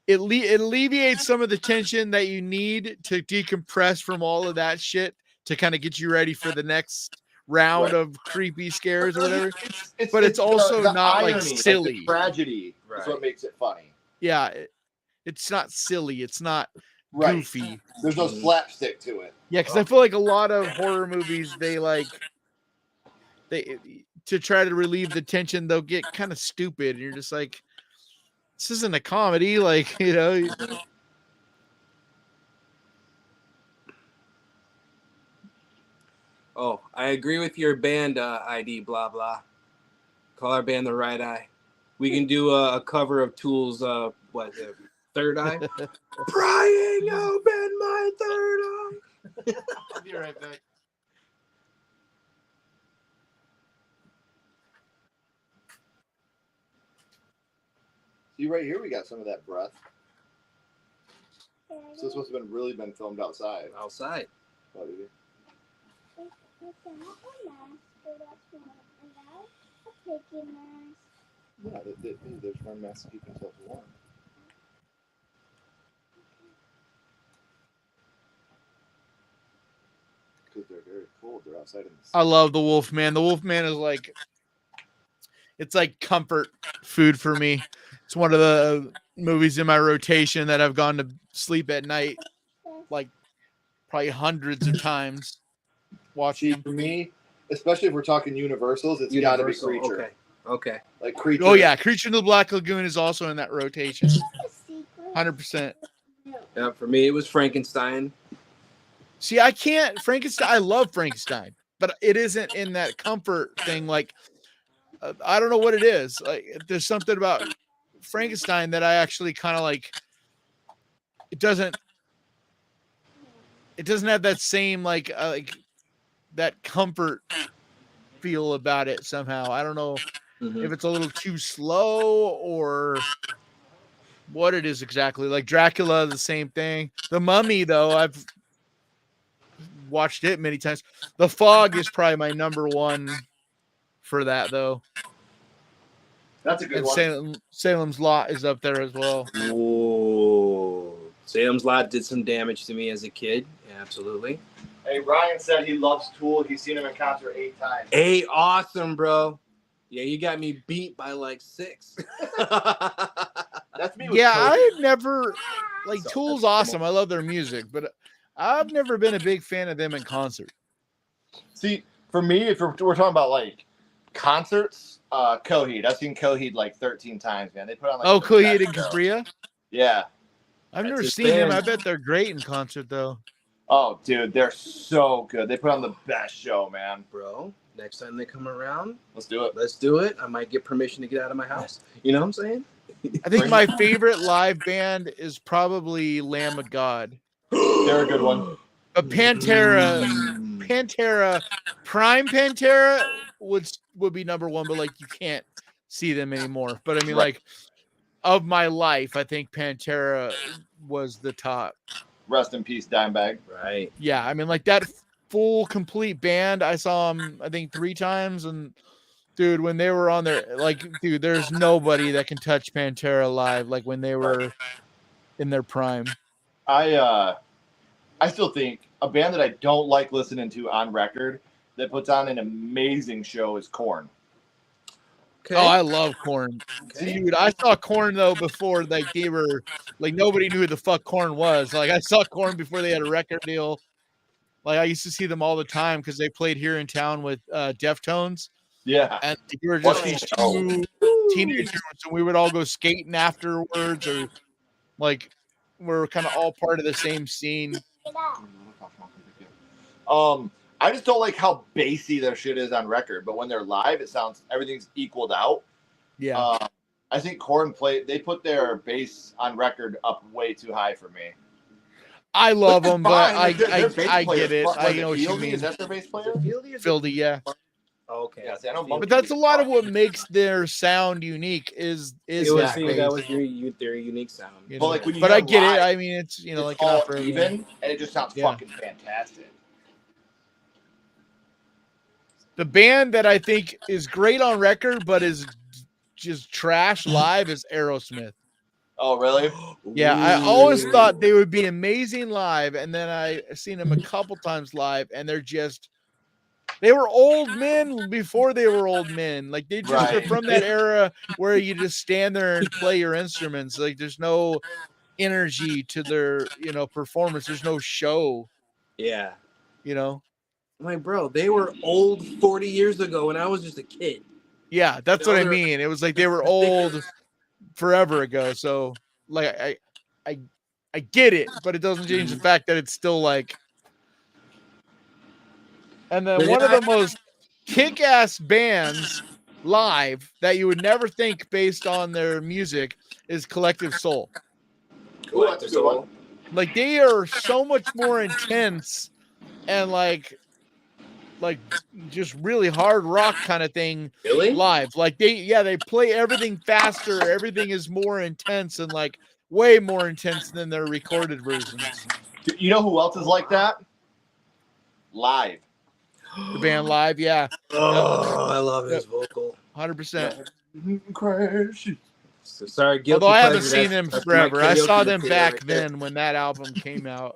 it alleviates some of the tension that you need to decompress from all of that shit to kind of get you ready for the next round of creepy scares or whatever. But it's also the not irony, like silly. the tragedy is what makes it funny. Yeah, it's not silly. It's not goofy. There's no slapstick to it. Yeah, because I feel like a lot of horror movies, they to try to relieve the tension, they'll get kind of stupid, and you're just like, this isn't a comedy, like, you know. Oh, I agree with your band ID, blah blah. Call our band the Right Eye. We can do a cover of Tool's Third Eye. Prying open my third eye. I'll be right back. See, right here we got some of that breath. So it's supposed to have really been filmed outside. Outside. Oh, did it? Yeah, they're trying masks to keep themselves warm. Because they're very cold. They're outside in the sun. I love the Wolfman. The Wolfman is like, it's like comfort food for me. It's one of the movies in my rotation that I've gone to sleep at night, like probably hundreds of times watching. For me, especially if we're talking Universals, it's got to be Creature. Okay. Okay. Like Creature. Oh yeah, Creature in the Black Lagoon is also in that rotation. 100%. Yeah, for me, it was Frankenstein. See, I can't Frankenstein. I love Frankenstein, but it isn't in that comfort thing. Like, I don't know what it is. Like, there's something about Frankenstein that I actually kind of like. It doesn't have that same like that comfort feel about it somehow. I don't know if it's a little too slow or what it is exactly. Like Dracula, the same thing. The Mummy, though, I've watched it many times. The Fog is probably my number one for that, though. That's a good And one. Salem's Lot is up there as well. Whoa. Salem's Lot did some damage to me as a kid. Absolutely. Hey, Ryan said he loves Tool. He's seen him in concert 8 times. Hey, awesome, bro. Yeah, you got me beat by like 6. That's me. With Yeah, Cody. I've never like Tool's awesome. I love their music, but I've never been a big fan of them in concert. See, for me, if we're talking about like concerts, Coheed. I've seen Coheed like 13 times, man. They put on like Coheed and Capria. Yeah, I've That's never his seen them. band. I bet they're great in concert, though. Oh, dude, they're so good. They put on the best show, man. Bro, next time they come around, Let's do it. let's do it. I might get permission to get out of my house. You know what I'm saying? I think my favorite live band is probably Lamb of God. They're a good one. But Pantera, Prime Pantera would be number one, but like you can't see them anymore. But I mean, like of my life, I think Pantera was the top. Rest in peace, Dimebag. Right. Yeah, I mean, like that full complete band. I saw them, I think 3 times, and dude, when they were on there, like, dude, there's nobody that can touch Pantera live like when they were in their prime. I still think a band that I don't like listening to on record that puts on an amazing show is Korn. Okay. Oh, I love Korn. Dude, I saw Korn though before like they were like nobody knew who the fuck Korn was. Like I saw Korn before they had a record deal. Like I used to see them all the time because they played here in town with Deftones. Yeah. And we were just these 2 teenagers, and we would all go skating afterwards, or like we're kind of all part of the same scene. I just don't like how bassy their shit is on record, but when they're live, it sounds everything's equaled out. Yeah. I think Korn they put their bass on record up way too high for me. I love them, but I Their bass player get it. is I know what you Fieldy? mean. Is that their bass player? Fieldy, yeah. Okay. Yeah, see, I know But that's a lot of what makes their sound unique is It that was, bass, that was their unique sound. you But know? like when you But hear I get live, it. I mean, it's it's like all not for everyone. even, and it just sounds fucking fantastic. The band that I think is great on record, but is just trash live is Aerosmith. Oh, really? Yeah, I always thought they would be amazing live, and then I seen them a couple times live, and they were old men before they were old men. Like they just are from that era where you just stand there and play your instruments. Like there's no energy to their, performance. There's no show. Yeah. I'm like, bro, they were old 40 years ago when I was just a kid. Yeah, that's what I mean. It was like they were old forever ago. So like I get it, but it doesn't change the fact that it's still like. And then one of the most kick-ass bands live that you would never think based on their music is Collective Soul. Collective Soul. Like they are so much more intense and like just really hard rock kind of thing live. Like they play everything faster. Everything is more intense and like way more intense than their recorded versions. You know who else is like that? Live. The band live, yeah. Oh, I love his vocal. 100%. Crash. So sorry, guilty. Although I haven't seen them forever. I saw them back then when that album came out.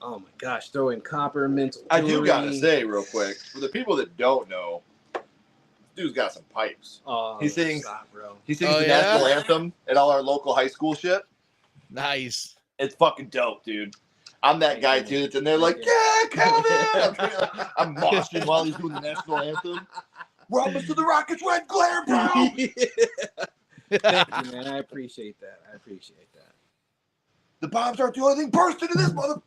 Oh my gosh, throwing copper mint. I do gotta say real quick, for the people that don't know, dude's got some pipes. Oh, he sings bro. He sings the national anthem at all our local high school shit. Nice. It's fucking dope, dude. I'm that guy too that's in there like, yeah, come in. I'm moshing while he's doing the national anthem. Welcome to the Rockets red glare, bro. Thank you, man. I appreciate that. The bombs aren't the only thing bursting in this mother.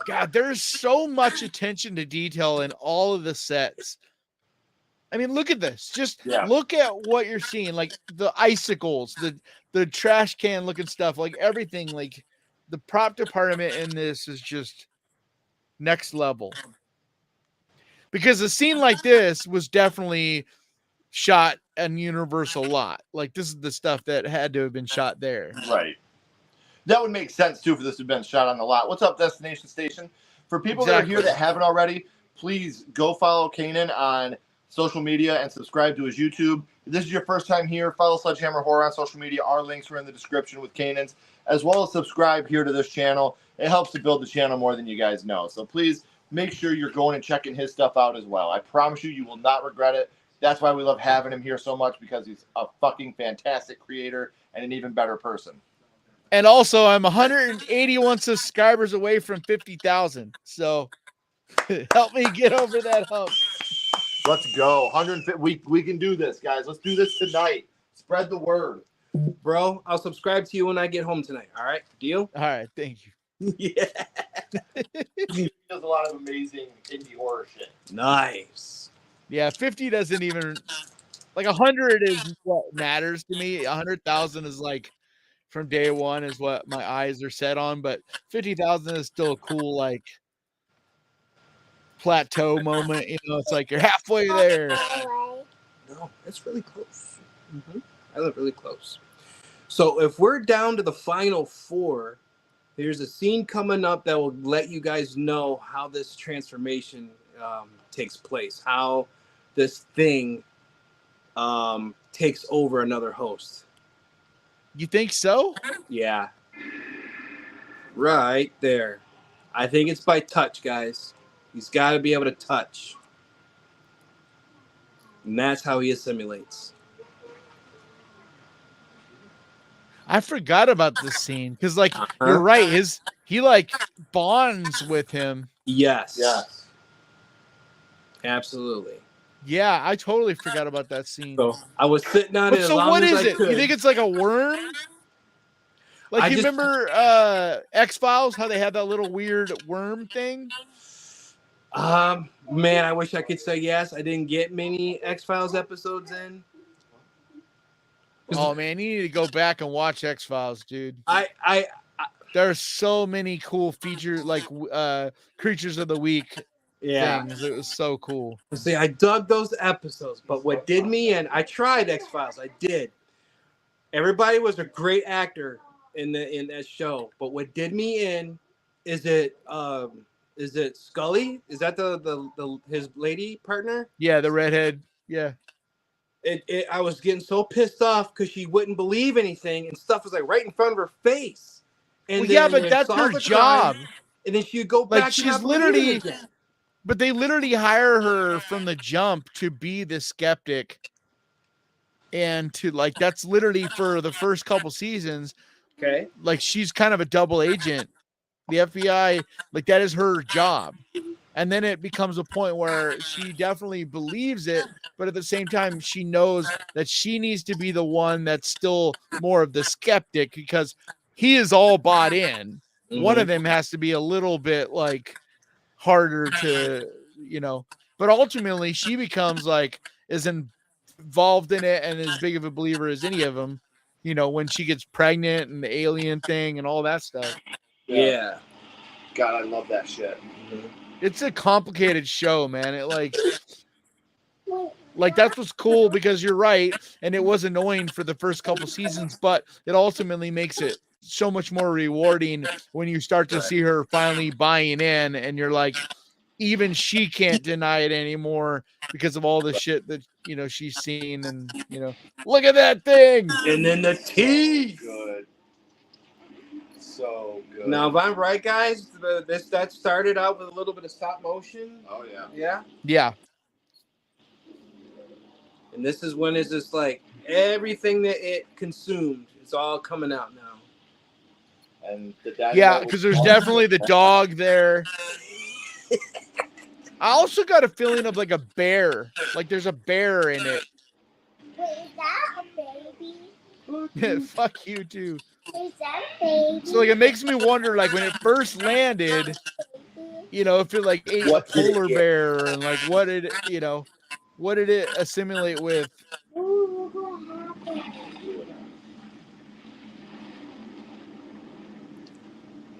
God, there's so much attention to detail in all of the sets. I mean, look at this. Just look at what you're seeing. Like the icicles, the trash can looking stuff, like everything. Like the prop department in this is just next level. Because a scene like this was definitely shot in Universal lot. Like this is the stuff that had to have been shot there. Right. That would make sense too for this to have been shot on the lot. What's up, Destination Station? For people that are here that haven't already, please go follow Kainan on social media and subscribe to his YouTube. If this is your first time here, follow Sledgehammer Horror on social media. Our links are in the description with Kainan's, as well as subscribe here to this channel. It helps to build the channel more than you guys know. So please make sure you're going and checking his stuff out as well. I promise you, you will not regret it. That's why we love having him here so much, because he's a fucking fantastic creator and an even better person. And also, I'm 181 subscribers away from 50,000. So help me get over that hump. Let's go. 150. We can do this, guys. Let's do this tonight. Spread the word. Bro, I'll subscribe to you when I get home tonight. All right? Deal? All right. Thank you. Yeah. He does a lot of amazing indie horror shit. Nice. Yeah, 50 doesn't even, like 100 is what matters to me. 100,000 is like from day one is what my eyes are set on, but 50,000 is still a cool, like, plateau moment. You know, it's like you're halfway there. No, that's really close. I live really close. So if we're down to the final 4, there's a scene coming up that will let you guys know how this transformation takes place, how this thing takes over another host. You think so? Yeah. Right there. I think it's by touch, guys. He's got to be able to touch. And that's how he assimilates. I forgot about this scene because, like, you're right. He like bonds with him. Yes. Yes. Absolutely. Yeah, I totally forgot about that scene. So I was sitting on it. So what is it? You think it's like a worm? Like, you remember X-Files, how they had that little weird worm thing? Man, I wish I could say yes. I didn't get many X-Files episodes in. Oh man, you need to go back and watch X-Files, dude. I there's so many cool features, like creatures of the week things. It was so cool. See, I dug those episodes, but what did me in, I tried X-Files. I did. Everybody was a great actor in that show, but what did me in is it Scully? Is that the his lady partner? Yeah, the redhead. Yeah. I was getting so pissed off because she wouldn't believe anything and stuff was like right in front of her face. And well, yeah, but that's her job. And then she'd go back. Like, she's literally, but they literally hire her from the jump to be the skeptic, and to, like, that's literally for the first couple seasons. Okay. Like, she's kind of a double agent. The FBI, like, that is her job. And then it becomes a point where she definitely believes it, but at the same time, she knows that she needs to be the one that's still more of the skeptic, because he is all bought in. Mm-hmm. One of them has to be a little bit, like, harder to, you know, but ultimately she becomes, like, is involved in it and as big of a believer as any of them, you know, when she gets pregnant and the alien thing and all that stuff. Yeah. God, I love that shit. Mm-hmm. It's a complicated show, man. It like that's what's cool, because you're right, and it was annoying for the first couple seasons, but it ultimately makes it so much more rewarding when you start to see her finally buying in, and you're like, even she can't deny it anymore because of all the shit that, you know, she's seen, and, you know, look at that thing, and then the teeth. Good. So good. Now, if I'm right, guys, that started out with a little bit of stop motion. Oh yeah. Yeah. Yeah. And this is when it's just like everything that it consumed, it's all coming out now. And the dad. Yeah, because there's definitely the dog there. I also got a feeling of like a bear. Like there's a bear in it. Wait, is that a baby? Yeah, fuck you too. Is that a baby? So like it makes me wonder, like when it first landed, you know, if it like ate a polar bear and like what did it, you know, what did it assimilate with? Ooh, what happened?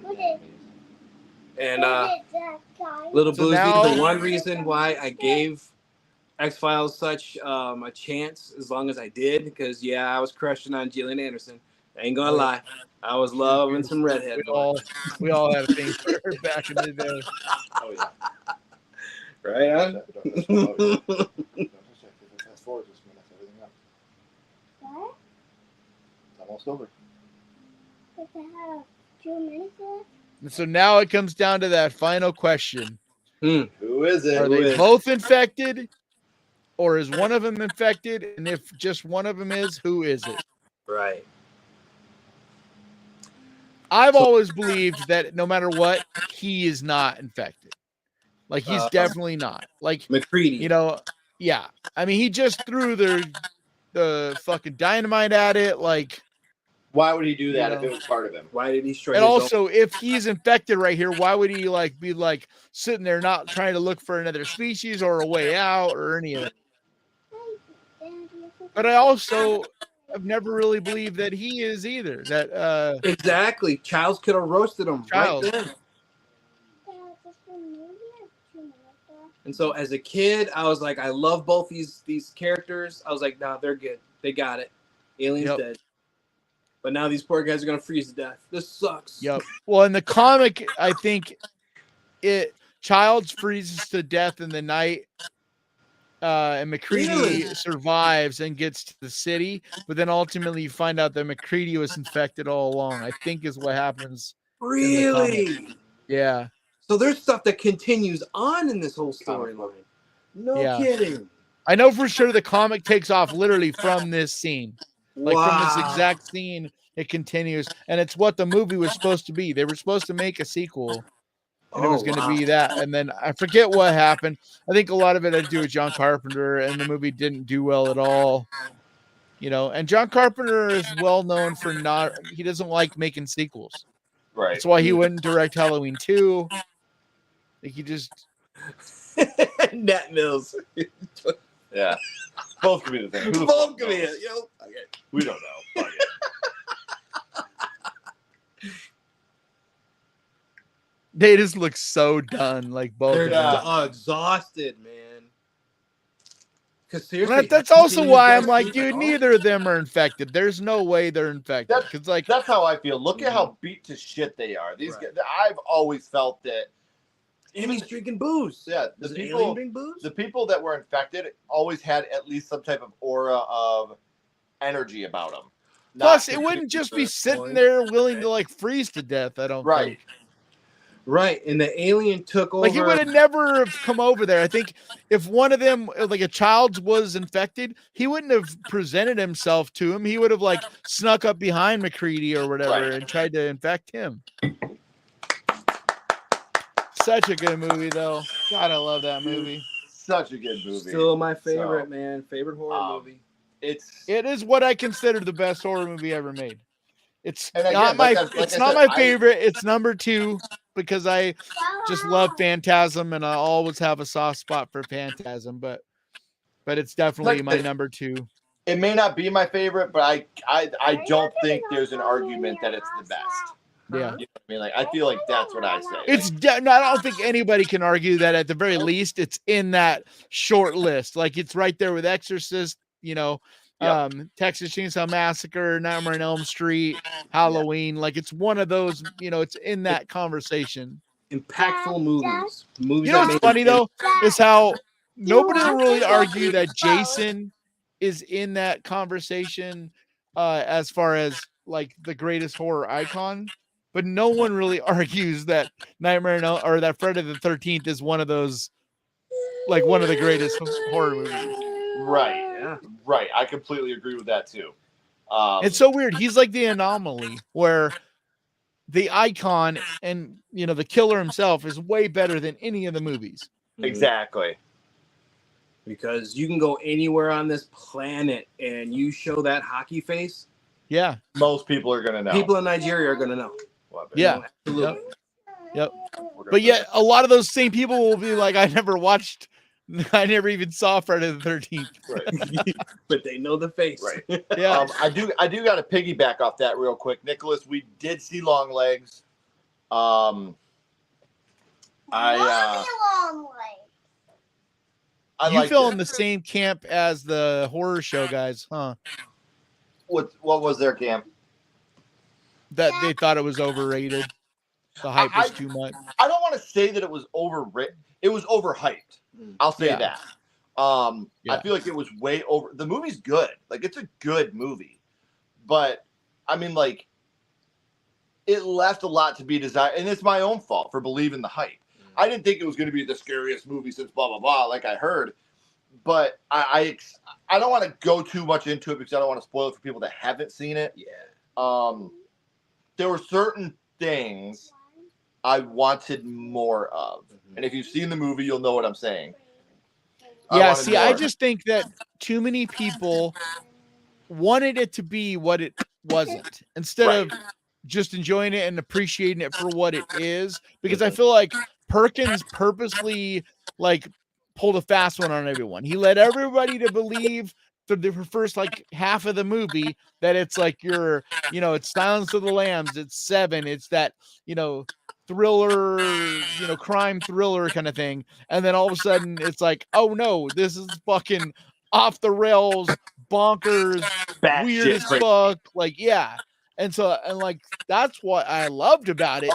What is And that guy? Little So Boozy, now- the one reason why I gave X-Files such a chance as long as I did, because I was crushing on Gillian Anderson. I ain't gonna lie. I was loving some redhead. We all had a thing for her back in the day. Oh yeah. Right on. Fast forward just mess everything up. What? It's almost over. Does it have a few minutes left? And so now it comes down to that final question. Who is it? Are Who they is both infected? Or is one of them infected? And if just one of them is, who is it? Right. I've always believed that no matter what, he is not infected. Like he's definitely not. Like McCready. you know, yeah. I mean, he just threw the fucking dynamite at it. Like, Why would he do that You if know. it was part of him? Why did he strike? and also if he's infected right here, why would he like be like sitting there not trying to look for another species or a way out or any of it? But I also have never really believed that he is either. That Exactly. Childs could have roasted him Childs. right there. And so as a kid, I was like, I love both these characters. I was like, nah, they're good. They got it. Alien's dead. But now these poor guys are gonna freeze to death. This sucks. Yep. Well, in the comic, I think Childs freezes to death in the night. And McCready Really? survives and gets to the city, but then ultimately you find out that McCready was infected all along. I think is what happens. Really? Yeah. So there's stuff that continues on in this whole storyline. No Yeah. kidding. I know for sure the comic takes off literally from this scene. Like from this Wow. exact scene, it continues. And it's what the movie was supposed to be. They were supposed to make a sequel. And it was going to be that. And then I forget what happened. I think a lot of it had to do with John Carpenter, and the movie didn't do well at all. You know, and John Carpenter is well known for he doesn't like making sequels. Right. That's why he wouldn't direct Halloween 2. Like he just Nat Mills. Yeah. Both could be the thing. Who the Both fuck could be knows? it. Yo. Okay. We don't know. Fuck it. they just look so done, like both They're of them. exhausted, man. Because And seriously, that's also why I'm guys like, sleep dude, at all? neither of them are infected. There's no way they're infected. Because like That's how I feel. Look at how beat to shit they are. These Right. guys, I've always felt that. And he's drinking booze. Yeah, Does an alien drink booze? the people that were infected always had at least some type of aura of energy about them. plus it wouldn't just be sitting there willing to like freeze to death, I don't Right. think. Right, and the alien took over. Like he would have never have come over there. I think if one of them, like a child, was infected, he wouldn't have presented himself to him. He would have like snuck up behind McCready or whatever and tried to infect him. Such a good movie, though. God, I love that movie. Such a good movie. Still my favorite, So, man. Favorite horror movie. It is what I consider the best horror movie ever made. It's And again, not like my I- like it's I not said, my favorite. It's number 2 because I just love Phantasm and I always have a soft spot for Phantasm, but it's definitely Like my the- number 2. It may not be my favorite, but I don't think there's an argument that it's the best. Yeah. You know what I mean? Like I feel like that's what I say. It's no, I don't think anybody can argue that at the very least it's in that short list. Like it's right there with Exorcist, you know, Texas Chainsaw Massacre, Nightmare on Elm Street, Halloween. Like it's one of those, you know, it's in that conversation. Impactful movies. Movies. You know that what's made funny you though think. is how nobody will really argue that Jason is in that conversation as far as like the greatest horror icon. But no one really argues that Nightmare or that Friday the 13th is one of those, like one of the greatest horror movies. Right. Yeah. Right. I completely agree with that too. It's so weird. He's like the anomaly where the icon and, you know, the killer himself is way better than any of the movies. Exactly. Because you can go anywhere on this planet and you show that hockey face. Yeah. Most people are gonna know. People in Nigeria are gonna know. Yeah. Absolutely. Yep. But yet, a lot of those same people will be like, I never even saw Friday the 13th. Right. But they know the face. Right. Yeah. I do got to piggyback off that real quick, Nicholas. We did see Long Legs. Long way. You feel in the same camp as the horror show guys, huh? What was their camp? That they thought it was overrated. The hype was too much. I don't want to say that it was overrated. It was overhyped. I'll say that. I feel like it was way over. The movie's good. Like, it's a good movie. But, I mean, like, it left a lot to be desired. And it's my own fault for believing the hype. I didn't think it was going to be the scariest movie since blah, blah, blah, like I heard. But I don't want to go too much into it because I don't want to spoil it for people that haven't seen it. Yeah. There were certain things I wanted more of. And if you've seen the movie, you'll know what I'm saying. Yeah, see, I just think that too many people wanted it to be what it wasn't instead of just enjoying it and appreciating it for what it is. Because I feel like Perkins purposely like pulled a fast one on everyone. He led everybody to believe for the first like half of the movie that it's like it's Silence of the Lambs, it's Seven, it's that, thriller, crime thriller kind of thing. And then all of a sudden it's like, oh no, this is fucking off the rails, bonkers, weird as fuck. Like, yeah. And that's what I loved about it.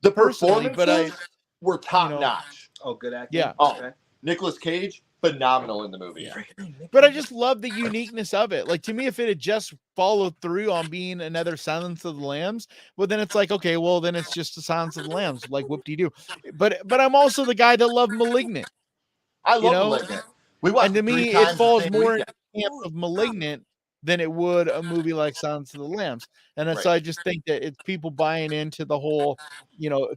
The performances were top notch. Oh, good acting. Yeah. Oh, Nicolas Cage, phenomenal in the movie. Yeah. But I just love the uniqueness of it. Like, to me, if it had just followed through on being another Silence of the Lambs, well, then it's like, okay, well, then it's just the Silence of the Lambs, like whoop-de-doo. But I'm also the guy that loved Malignant. I love Malignant. And to me, it falls more in the camp of Malignant than it would a movie like Silence of the Lambs. And so I just think that it's people buying into the whole,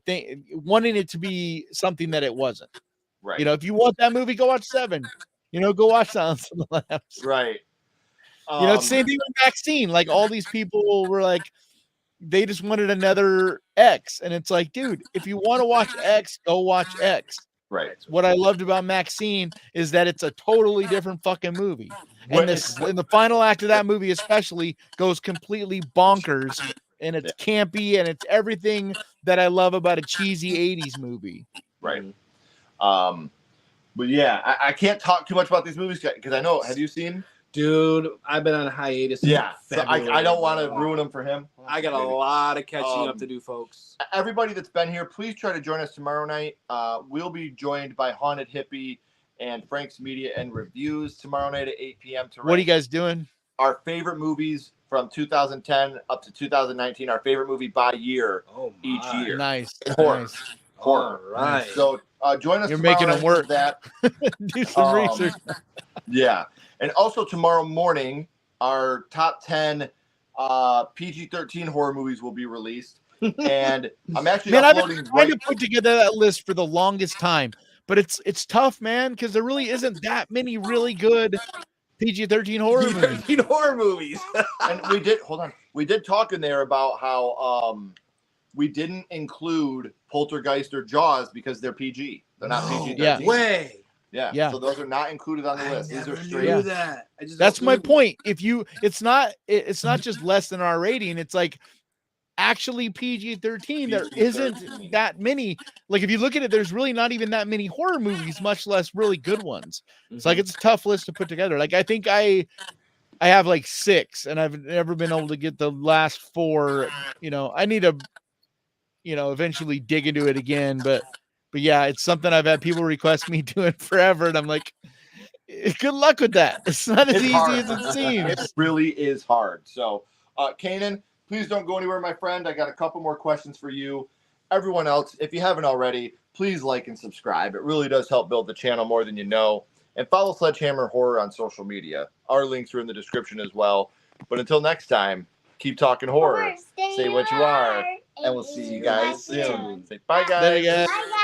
thing, wanting it to be something that it wasn't. Right. If you want that movie, go watch Seven. Go watch Silence of the Lambs. Right. It's the same thing with Vaccine. Like, all these people were like, they just wanted another X. And it's like, dude, if you want to watch X, go watch X. Right. What I loved about Maxine is that it's a totally different fucking movie. And the final act of that movie especially goes completely bonkers. And it's campy and it's everything that I love about a cheesy 80s movie. Right. But yeah, I can't talk too much about these movies because I know. Have you seen? Dude, I've been on a hiatus. Yeah, so I don't want to ruin them for him. I got a lot of catching up to do, folks. Everybody that's been here, please try to join us tomorrow night. We'll be joined by Haunted Hippie and Frank's Media and Reviews tomorrow night at 8 p.m. What are you guys doing? Our favorite movies from 2010 up to 2019. Our favorite movie by year each year. Nice. Horror. Nice. Horror. All right. So join us. You're tomorrow making them night work. for that. Do some research. Yeah. And also tomorrow morning, our top 10 PG-13 horror movies will be released. And I'm actually uploading. I've been trying to put together that list for the longest time, but it's tough, man, because there really isn't that many really good PG-13 horror movies. PG-13 horror movies. And we did talk in there about how we didn't include Poltergeist or Jaws because they're PG. They're not PG-13. Yeah. Way. Yeah. So those are not included on the list. These are straight. Knew that. That's my point. It's not just less than our rating. It's like actually PG-13. There isn't that many. Like, if you look at it, there's really not even that many horror movies, much less really good ones. It's like, it's a tough list to put together. Like, I think I have like 6, and I've never been able to get the last 4. I need to, eventually dig into it again, but yeah, it's something I've had people request me doing forever, and I'm like, good luck with that. It's not as easy as it seems. It really is hard. So, Kainan, please don't go anywhere, my friend. I got a couple more questions for you. Everyone else, if you haven't already, please like and subscribe. It really does help build the channel more than you know. And follow Sledgehammer Horror on social media. Our links are in the description as well. But until next time, keep talking horror. Say what you are. And we'll see you guys soon. Say bye, guys. There you go. Bye, guys.